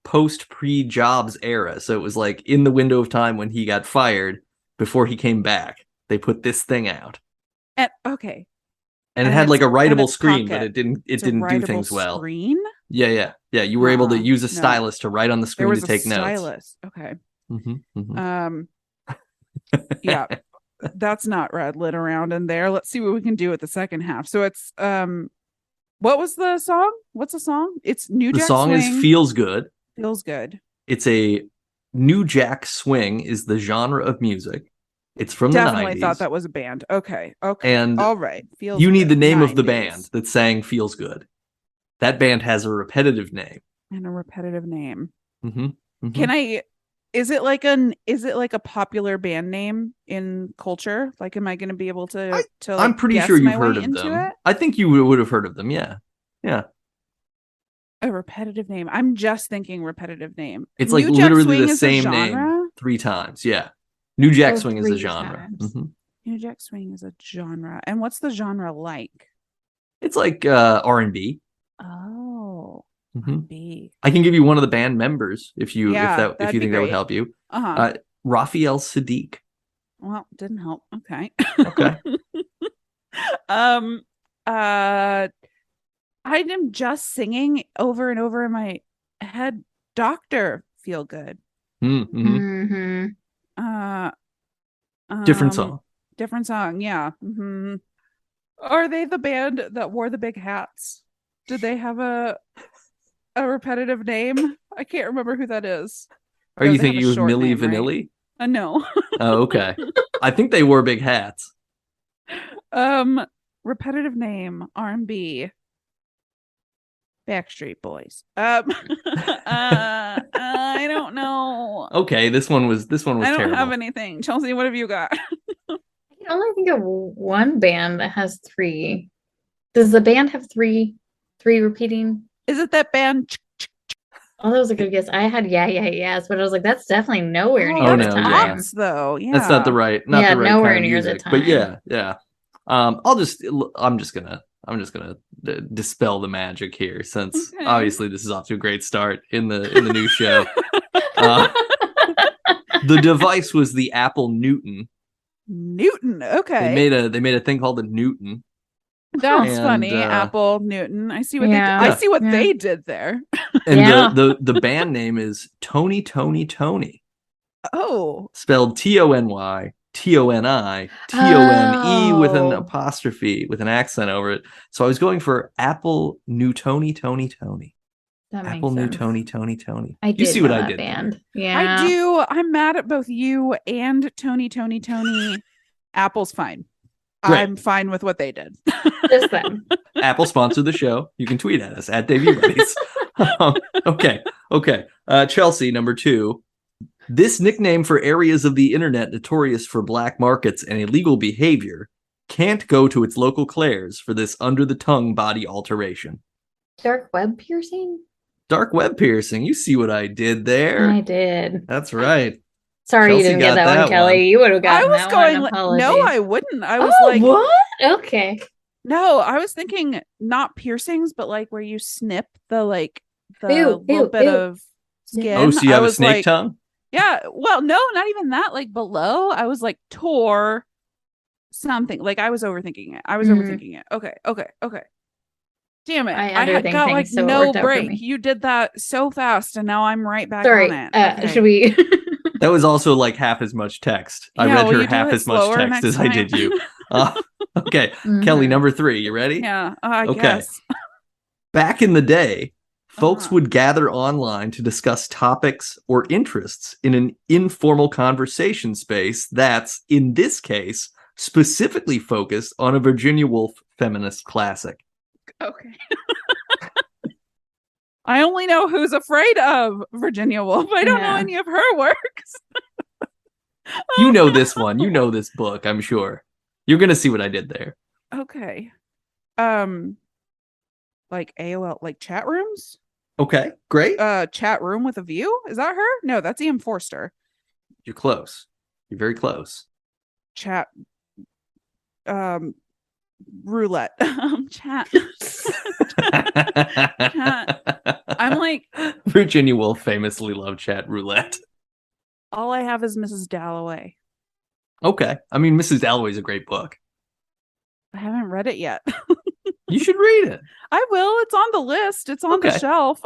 post pre-Jobs era, so it was like in the window of time when he got fired before he came back. They put this thing out, Okay. and it had like a writable it's screen, but pocket. it didn't It's a do writable things well. Screen? Yeah. You were able to use a No. stylus to write on the There screen was to a take notes. stylus. Okay. Mm-hmm. Yeah. That's not rattling around in there. Let's see what we can do with the second half. So it's what was the song? What's the song? It's New The Jack song Swing. is Feels Good. Feels Good. It's a New Jack Swing is the genre of music. It's from Definitely the 90s. thought that was a band. Okay. And all right. Feels you need Good. the name of the 90s. band that sang Feels Good. That band has a repetitive name. And a repetitive name. Mm-hmm. Can I is it like a popular band name in culture? Like, am I going to be able to like, I'm pretty guess sure you've my heard way of into them. it? I think you would have heard of them. Yeah. A repetitive name. I'm just thinking repetitive name. It's like New Jack literally Swing the is a same genre? name 3 times. Yeah. New Jack Oh, Swing is a 3 genre. times. Mm-hmm. New Jack Swing is a genre. And what's the genre like? It's like R&B. Oh, Mm-hmm. R&B. I can give you one of the band members if you that'd if you be think that would great. help you. Uh-huh. Raphael Sadiq. Well, didn't help. Okay. Okay. I am just singing over and over in my head. Doctor Feel Good. Mm-hmm. Different song. Different song. Yeah. Mm-hmm. Are they the band that wore the big hats? Did they have a repetitive name? I can't remember who that is. Are you thinking of Milli Vanilli? Right? No. Oh, okay. I think they wore big hats. Repetitive name, R&B. Backstreet Boys. I don't know. Okay, this one was I don't terrible. have anything. Chelsea, what have you got? I can only think of one band that has 3. Does the band have three repeating? Is it that band? Oh, that was a good guess. I had yes, but I was like, that's definitely nowhere near Oh, the no, time. Aughts, though. Yeah. That's not the right nowhere kind of near the music. But time. yeah. I'm just gonna dispel the magic here, since Okay. obviously this is off to a great start in the new show. The device was the Apple Newton. Newton. Okay. They made a thing called the Newton. That's And, funny. Apple Newton. I see what Yeah. they did. I see what Yeah. they did there. And Yeah. the band name is Tony. Oh. Spelled TONY TONI TONE with an Oh. apostrophe with an accent over it. So I was going for Apple Newtony. That Apple makes sense. Tony. I You did see know what I that did band. there. Yeah. I do. I'm mad at both you and Tony. Apple's fine. Great. I'm fine with what they did. Just them. Apple sponsored the show. You can tweet at us at Davey Buddies. Okay. Chelsea, number 2. This nickname for areas of the internet notorious for black markets and illegal behavior can't go to its local Claire's for this under-the-tongue body alteration. Dark web piercing? Dark web piercing. You see what I did there? I did. That's right. Sorry Chelsea you didn't got get that that one, Kelly. one. You would have I gotten was that going, one. no, Apologies. I wouldn't. I was Oh, like, what? Okay. no, I was thinking not piercings, but like where you snip the Ew, little bit ew. of skin. Oh, so you I have a was snake like, tongue? yeah, well, no, not even that. Like below, I was like tore something. Like I was overthinking it. Okay. Damn it! I I had underthink got like things, so it no worked out for break. me. You did that so fast, and now I'm right back Sorry. on it. Okay. Should we? That was also like half as much text. I Yeah, read will her you do half it as much slower text next as I time? did you. Okay. Mhm. Kelly, number 3. You ready? Yeah, I Okay. guess. Back in the day, folks Uh-huh. would gather online to discuss topics or interests in an informal conversation space that's, in this case, specifically focused on a Virginia Woolf feminist classic. Okay. I only know Who's Afraid of Virginia Woolf. I don't know Yeah. any of her works. You know this one. You know this book, I'm sure. You're going to see what I did there. Okay. Like AOL, like chat rooms? Okay, great. Chat room with a view? Is that her? No, that's Ian Forster. You're close. You're very close. Chat roulette. Chat. I'm like, Virginia Woolf famously loved chat roulette. all I have is Mrs. Dalloway. Okay. I mean, Mrs. Dalloway's a great book. I haven't read it yet. You should read it. I will. It's on the list. It's on the Okay. shelf.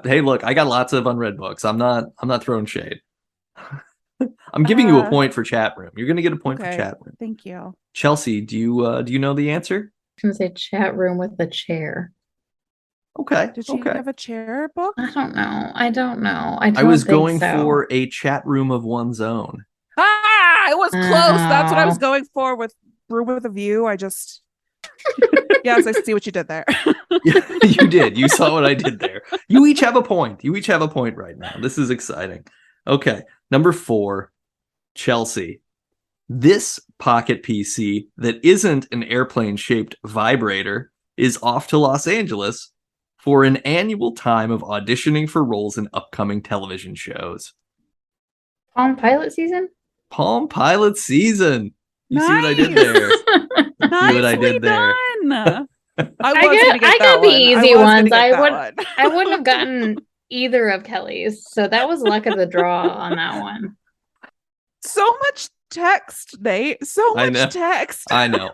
Hey, look, I got lots of unread books. I'm not throwing shade. I'm giving you a point for chat room. You're gonna get a point for Okay. chat room. Thank you. Chelsea, do you know the answer? I was gonna say chat room with a chair. Okay. Did she okay. have a chair book? I don't know. I don't I was think going so. for a chat room of one's own. Ah, it was close. That's what I was Oh. going for with Brew with a View. I just yes, I see what you did there. You did. You saw what I did there. You each have a point. You each have a point right now. This is exciting. Okay. Number 4, Chelsea. This pocket PC that isn't an airplane-shaped vibrator is off to Los Angeles for an annual time of auditioning for roles in upcoming television shows. Palm Pilot season? Palm Pilot season. You see what I did there? See what I did there? Done. I I got the easy ones. I would. I wouldn't have gotten either of Kelly's, so that was luck of the draw on that one. So much text, Nate. So I know. much text. I know.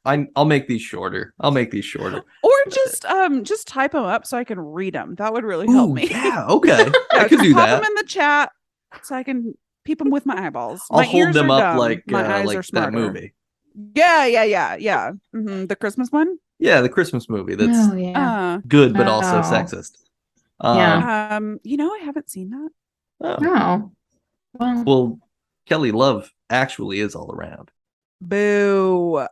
I'll make these shorter. Or just type them up so I can read them. That would really help Ooh, me. yeah, okay. I Yeah, could do pop that. them in the chat so I can peep them with my eyeballs. I'll My hold ears them are up dumb. like my eyes are that smarter. movie. Yeah. The Christmas one. Yeah, the Christmas movie. That's Oh yeah. good, but also Oh. sexist. Yeah. I haven't seen that. Oh. Oh. Well, Kelly, love actually is all around. Boo.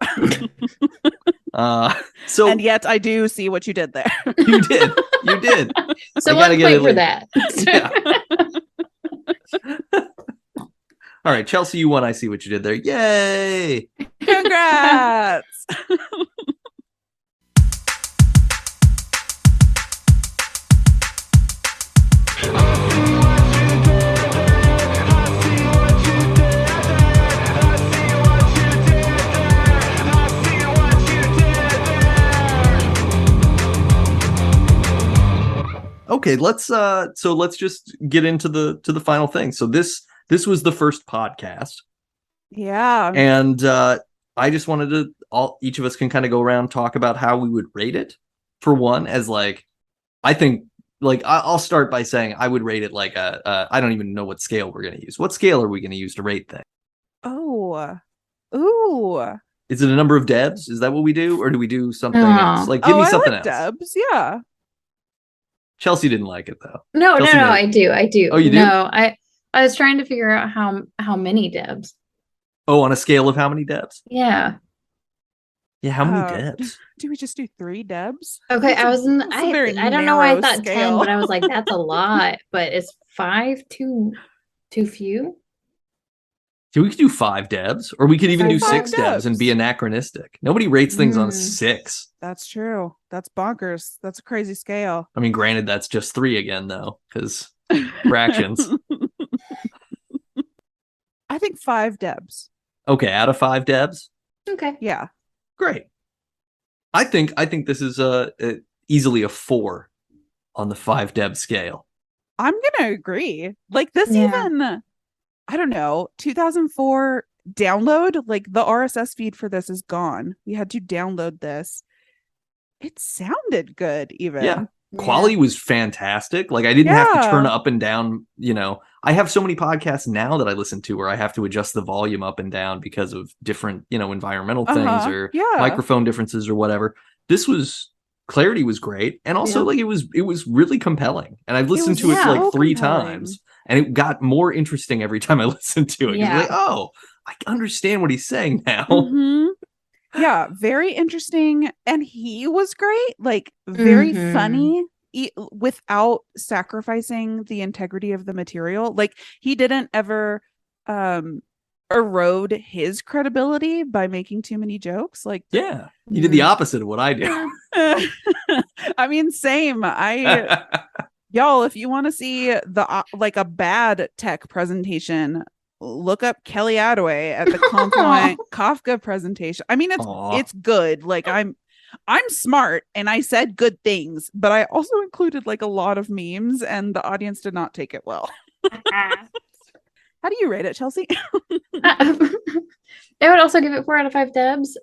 So And yet I do see what you did there. you did. So I gotta one get point it for that. Yeah. All right, Chelsea, you won. I see what you did there. Yay! Congrats. Okay, let's just get into the final thing. So this was the first podcast. Yeah. And I just wanted to each of us can kind of go around, talk about how we would rate it. For one, as like, I think, like, I'll start by saying I would rate it like I don't even know what scale we're going to use. What scale are we going to use to rate things? Oh. Ooh. Is it a number of Debs? Is that what we do? Or do we do something No. else? Like, give me I something like else. Debs. Yeah. Chelsea didn't like it, though. No, Chelsea no, did. I do. Oh, you do? No, I was trying to figure out how many Debs. Oh, on a scale of how many Debs? Yeah. Yeah, how many Oh. Debs? Do we just do 3 Debs? Okay, I was in that's a very I don't know why I narrow thought 10, scale. but I was like, that's a lot. But is 5 too few? So we could do 5 Debs, or we could even do 5 6 Debs and be Debs. anachronistic. Nobody rates things on Mm. 6. That's true. That's bonkers. That's a crazy scale. I mean, granted, that's just 3 again, though, because fractions. I think 5 Debs. Okay, out of 5 Debs, Okay. Yeah. great. I think this is easily a 4 on the 5 Deb scale. I'm gonna agree. Like this Yeah. even, I don't know, 2004 download, like the RSS feed for this is gone. We had to download this. It sounded good even. Yeah. Quality was fantastic. Like, I didn't have to turn up and down, I have so many podcasts now that I listen to where I have to adjust the volume up and down because of different, environmental things or Yeah. microphone differences or whatever. Clarity was great. And also Yeah. like it was really compelling. And I've listened to it so like 3 compelling. times and it got more interesting every time I listened to it. Yeah. You're like, oh, I understand what he's saying now. Mhm. Yeah, very interesting. And he was great, like very Mhm. funny without sacrificing the integrity of the material. Like he didn't ever erode his credibility by making too many jokes. Like, Yeah. He did the opposite of what I do. I mean, same. Y'all, if you want to see the like a bad tech presentation, look up Kelly Attaway at the Confluent Kafka presentation. I mean, Aw. it's good. Like I'm smart and I said good things, but I also included like a lot of memes and the audience did not take it well. How do you rate it, Chelsea? I would also give it 4 out of 5 Debs.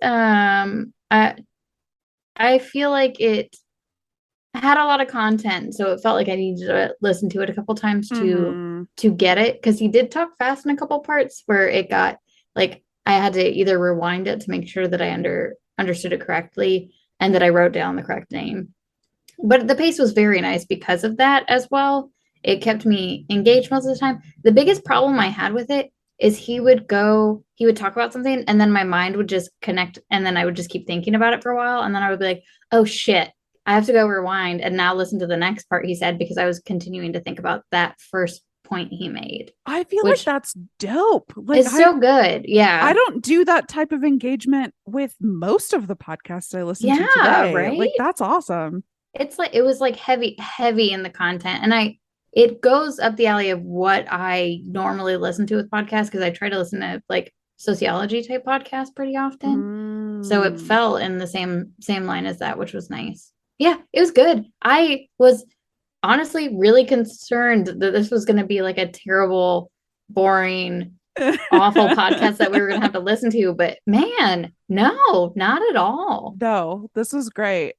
I feel like it had a lot of content, so it felt like I needed to listen to it a couple times to get it, because he did talk fast in a couple parts where it got like I had to either rewind it to make sure that I understood it correctly and that I wrote down the correct name. But the pace was very nice because of that as well. It kept me engaged most of the time. The biggest problem I had with it is he would talk about something and then my mind would just connect and then I would just keep thinking about it for a while. And then I would be like, oh shit, I have to go rewind and now listen to the next part he said, because I was continuing to think about that first point he made. I feel like that's dope. Like it's so good. Yeah. I don't do that type of engagement with most of the podcasts I listen to today. Right? Like that's awesome. It's like it was like heavy in the content. And it goes up the alley of what I normally listen to with podcasts, because I try to listen to like sociology type podcasts pretty often. So it fell in the same line as that, which was nice. Yeah, it was good. I was honestly really concerned that this was going to be like a terrible, boring, awful podcast that we were going to have to listen to. But man, no, not at all. No, this was great.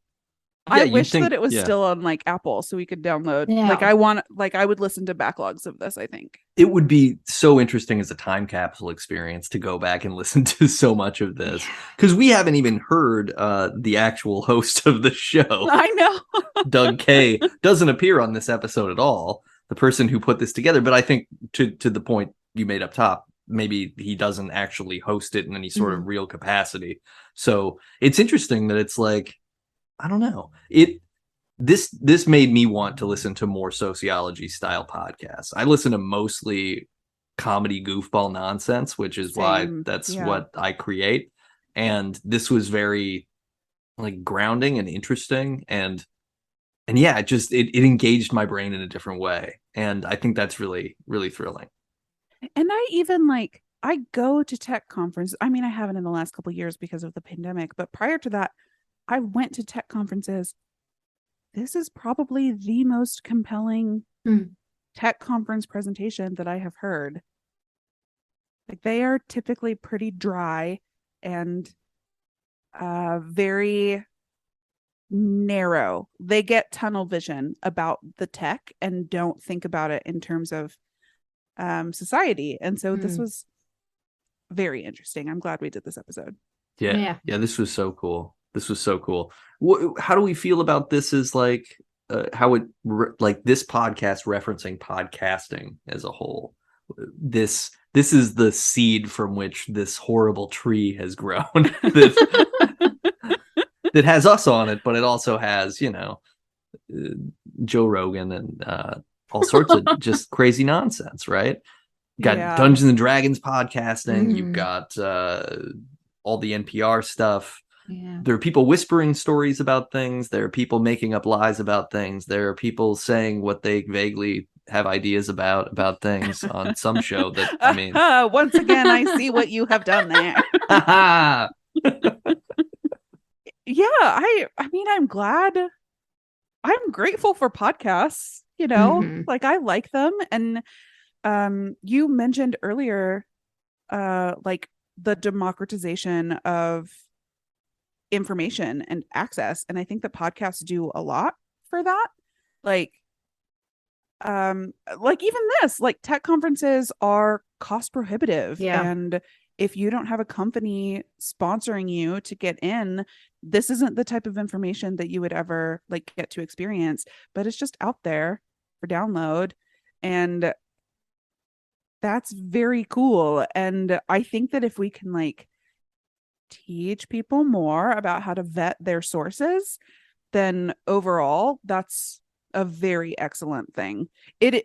Yeah, I wish that it was still on like Apple so we could download. Yeah. Like I would listen to backlogs of this, I think. It would be so interesting as a time capsule experience to go back and listen to so much of this, because we haven't even heard the actual host of the show. I know. Doug Kaye doesn't appear on this episode at all, the person who put this together. But I think to the point you made up top, maybe he doesn't actually host it in any sort of real capacity. So it's interesting that it's like, I don't know. This made me want to listen to more sociology style podcasts. I listen to mostly comedy goofball nonsense, which is why that's what I create. And this was very like grounding and interesting, and yeah, it engaged my brain in a different way. And I think that's really, really thrilling. And I even I go to tech conferences. I mean, I haven't in the last couple of years because of the pandemic, but prior to that, I went to tech conferences. This is probably the most compelling tech conference presentation that I have heard. Like they are typically pretty dry and very narrow. They get tunnel vision about the tech and don't think about it in terms of society. And so this was very interesting. I'm glad we did this episode. Yeah, this was so cool. How do we feel about this as like how it like this podcast referencing podcasting as a whole? This is the seed from which this horrible tree has grown that has us on it, but it also has, Joe Rogan and all sorts of just crazy nonsense, right? Got Dungeons and Dragons podcasting. You've got all the NPR stuff. Yeah. There are people whispering stories about things. There are people making up lies about things. There are people saying what they vaguely have ideas about things on some show that, I mean. Once again, I see what you have done there. Yeah, I mean, I'm glad. I'm grateful for podcasts, like I like them. And you mentioned earlier, like the democratization of information and access, and I think that podcasts do a lot for that. Like even this, like tech conferences are cost prohibitive, and if you don't have a company sponsoring you to get in, this isn't the type of information that you would ever like get to experience, but it's just out there for download, and that's very cool. And I think that if we can like teach people more about how to vet their sources, then overall that's a very excellent thing.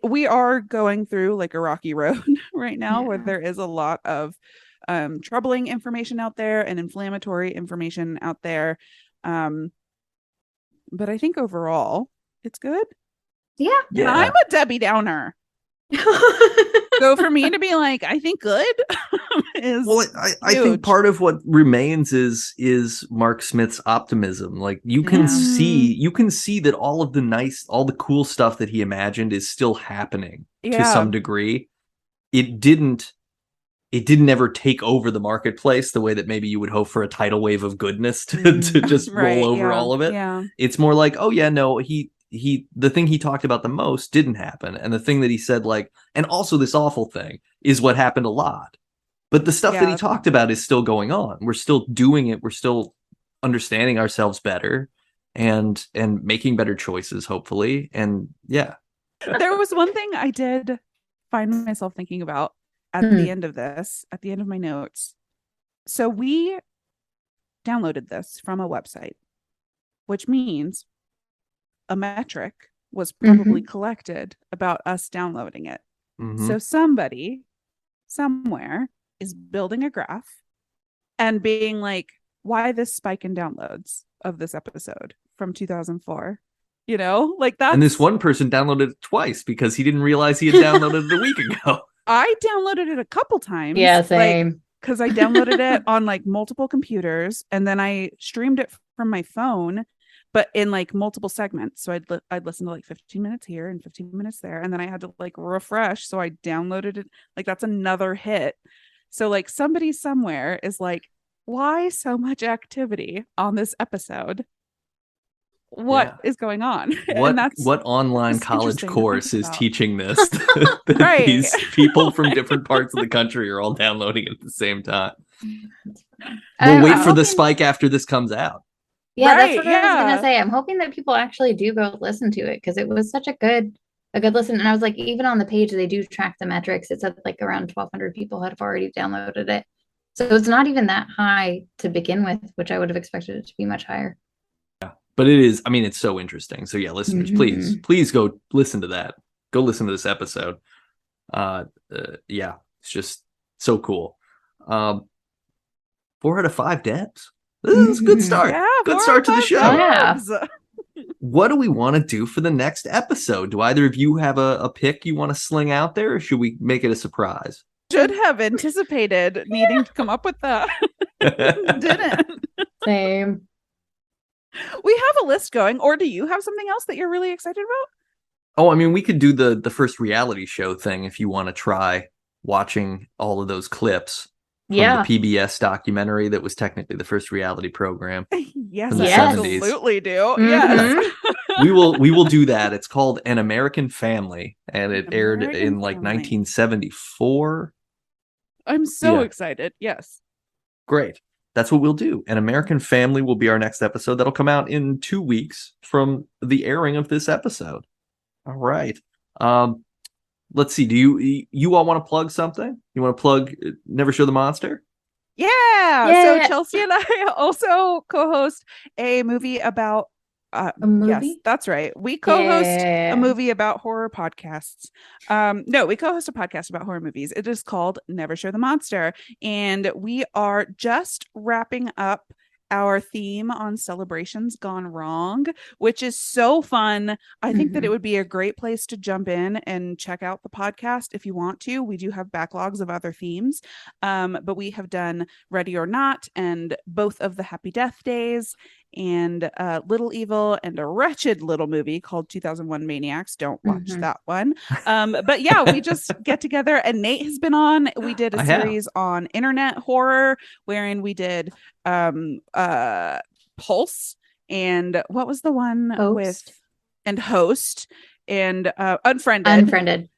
We are going through like a rocky road right now where there is a lot of troubling information out there and inflammatory information out there, but I think overall it's good. Yeah. I'm a Debbie Downer. So for me to be like, I think good is Well, I think huge. part of what remains is Marc Smith's optimism. Like you can see that all the cool stuff that he imagined is still happening to some degree. It didn't ever take over the marketplace the way that maybe you would hope for a tidal wave of goodness to just roll over all of it. Yeah. It's more like, oh yeah, no, the thing he talked about the most didn't happen. And the thing that he said, like, and also this awful thing is what happened a lot. But the stuff that he talked about is still going on. We're still doing it. We're still understanding ourselves better and making better choices, hopefully. And yeah. There was one thing I did find myself thinking about at the end of this, at the end of my notes. So we downloaded this from a website, which means a metric was probably collected about us downloading it. So somebody somewhere is building a graph and being like, why this spike in downloads of this episode from 2004? You know, like that. And this one person downloaded it twice because he didn't realize he had downloaded it a week ago. I downloaded it a couple times. Yeah, same. Because I downloaded it on like multiple computers and then I streamed it from my phone, but in like multiple segments. So I'd listen to like 15 minutes here and 15 minutes there. And then I had to like refresh. So I downloaded it. Like that's another hit. So like somebody somewhere is like, why so much activity on this episode? What is going on? What online college course is teaching this? That Right. These people from different parts of the country are all downloading it at the same time. We'll wait for the spike after this comes out. Yeah, Right, that's what I was gonna say. I'm hoping that people actually do go listen to it because it was such a good listen. And I was like, even on the page, they do track the metrics. It said like around 1,200 people had already downloaded it. So it's not even that high to begin with, which I would have expected it to be much higher. But it is, I mean, it's so interesting. So yeah, listeners, please go listen to that. Go listen to this episode. Yeah, it's just so cool. 4 out of 5 Debs. This is a good start. Yeah, good start to the show. Debs. What do we want to do for the next episode? Do either of you have a pick you want to sling out there, or should we make it a surprise? Should have anticipated needing to come up with that. Didn't. Same. We have a list going, or do you have something else that you're really excited about? Oh, I mean, we could do the first reality show thing if you want to try watching all of those clips from the PBS documentary that was technically the first reality program. Yes, from the I 70s. absolutely do. Yes. we will do that. It's called An American Family, and it aired in like 1974. I'm so excited. Yes. Great. That's what we'll do. An American Family will be our next episode. That'll come out in 2 weeks from the airing of this episode. All right. Let's see. Do you all want to plug something? You want to plug Never Show the Monster? Yeah. So Chelsea and I also co-host a movie about a movie? Yes, that's right. We co-host a movie about horror podcasts. No, we co-host a podcast about horror movies. It is called Never Show the Monster, and we are just wrapping up our theme on Celebrations Gone Wrong, which is so fun. I think that it would be a great place to jump in and check out the podcast if you want to. We do have backlogs of other themes, but we have done Ready or Not and both of the Happy Death Days and Little Evil and a wretched little movie called 2001 Maniacs. Don't watch that one. But yeah, we just get together, and Nate has been on. We did a series on internet horror wherein we did Pulse, and what was the one Host and Unfriended.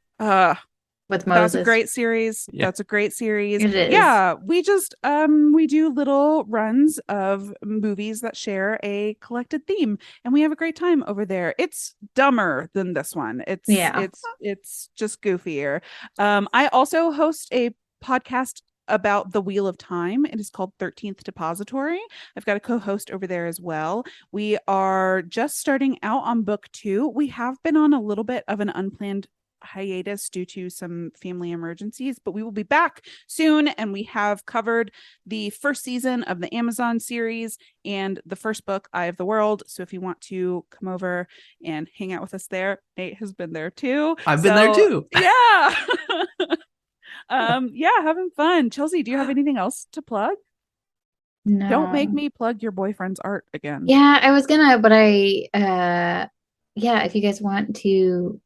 With Moses. That's a great series. Yeah. That's a great series. It is. Yeah, we just we do little runs of movies that share a collected theme, and we have a great time over there. It's dumber than this one. It's just goofier. I also host a podcast about the Wheel of Time. It is called 13th Depository. I've got a co-host over there as well. We are just starting out on book 2. We have been on a little bit of an unplanned hiatus due to some family emergencies, but we will be back soon. And we have covered the first season of the Amazon series and the first book, Eye of the World. So if you want to come over and hang out with us there, Nate has been there too. I've been there too. Yeah. Yeah, having fun. Chelsea, do you have anything else to plug? No. Don't make me plug your boyfriend's art again. Yeah, I was gonna, but yeah, if you guys want to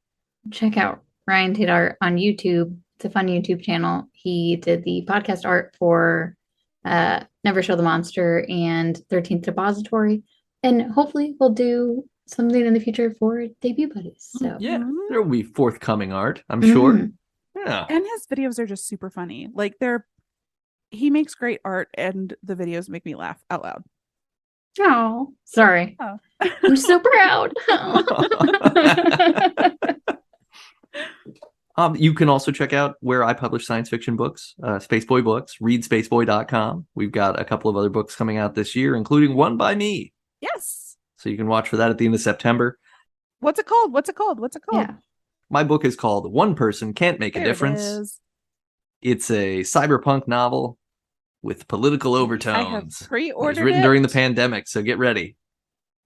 check out Ryan did art on YouTube, it's a fun YouTube channel. He did the podcast art for Never Show the Monster and 13th Depository, and hopefully we'll do something in the future for Debut Buddies. So Yeah, there will be forthcoming art, I'm sure. Yeah. And his videos are just super funny. Like he makes great art and the videos make me laugh out loud. Oh, sorry. Oh. I'm so proud. You can also check out where I publish science fiction books, Spaceboy Books, readspaceboy.com. We've got a couple of other books coming out this year, including one by me. Yes. So you can watch for that at the end of September. What's it called? Yeah. My book is called One Person Can't Make a There it Difference. is. It's a cyberpunk novel with political I have overtones. It was pre-ordered written it. during the pandemic, so get ready.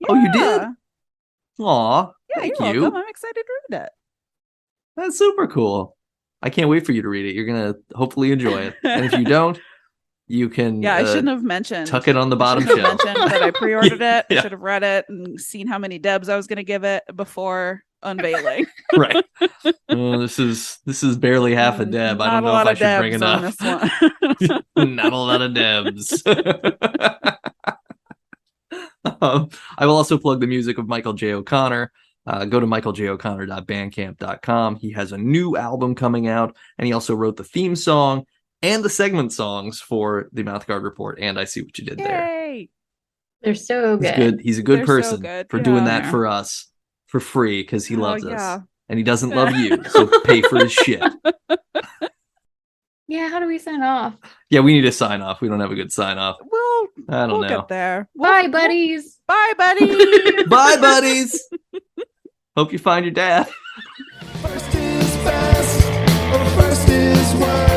Oh, you did? Yeah. Aw, Yeah, thank you're you. welcome. I'm excited to read it. That's super cool. I can't wait for you to read it. You're going to hopefully enjoy it. And if you don't, you can Yeah, I shouldn't have mentioned. tuck it on the bottom Shouldn't have shelf. mentioned that I pre-ordered it. Yeah. I should have read it and seen how many Debs I was going to give it before unveiling. Right. This is barely half a Deb. I don't know if I should bring on enough. this one. Not a lot of Debs. I will also plug the music of Michael J. O'Connor. Go to michaeljoconnor.bandcamp.com. He has a new album coming out, and he also wrote the theme song and the segment songs for the Mouth Guard Report. And I see what you did there. Yay! They're so He's good. good. He's a good They're so person good. for doing Yeah. that for us for free because he Oh, loves yeah. us. And he doesn't love you, so pay for his shit. Yeah, how do we sign off? Yeah, we need to sign off. We don't have a good sign off. I don't We'll know. get there. Bye, buddies. Bye, buddy. Bye, buddies. Hope you find your dad. First is best, or first is worst.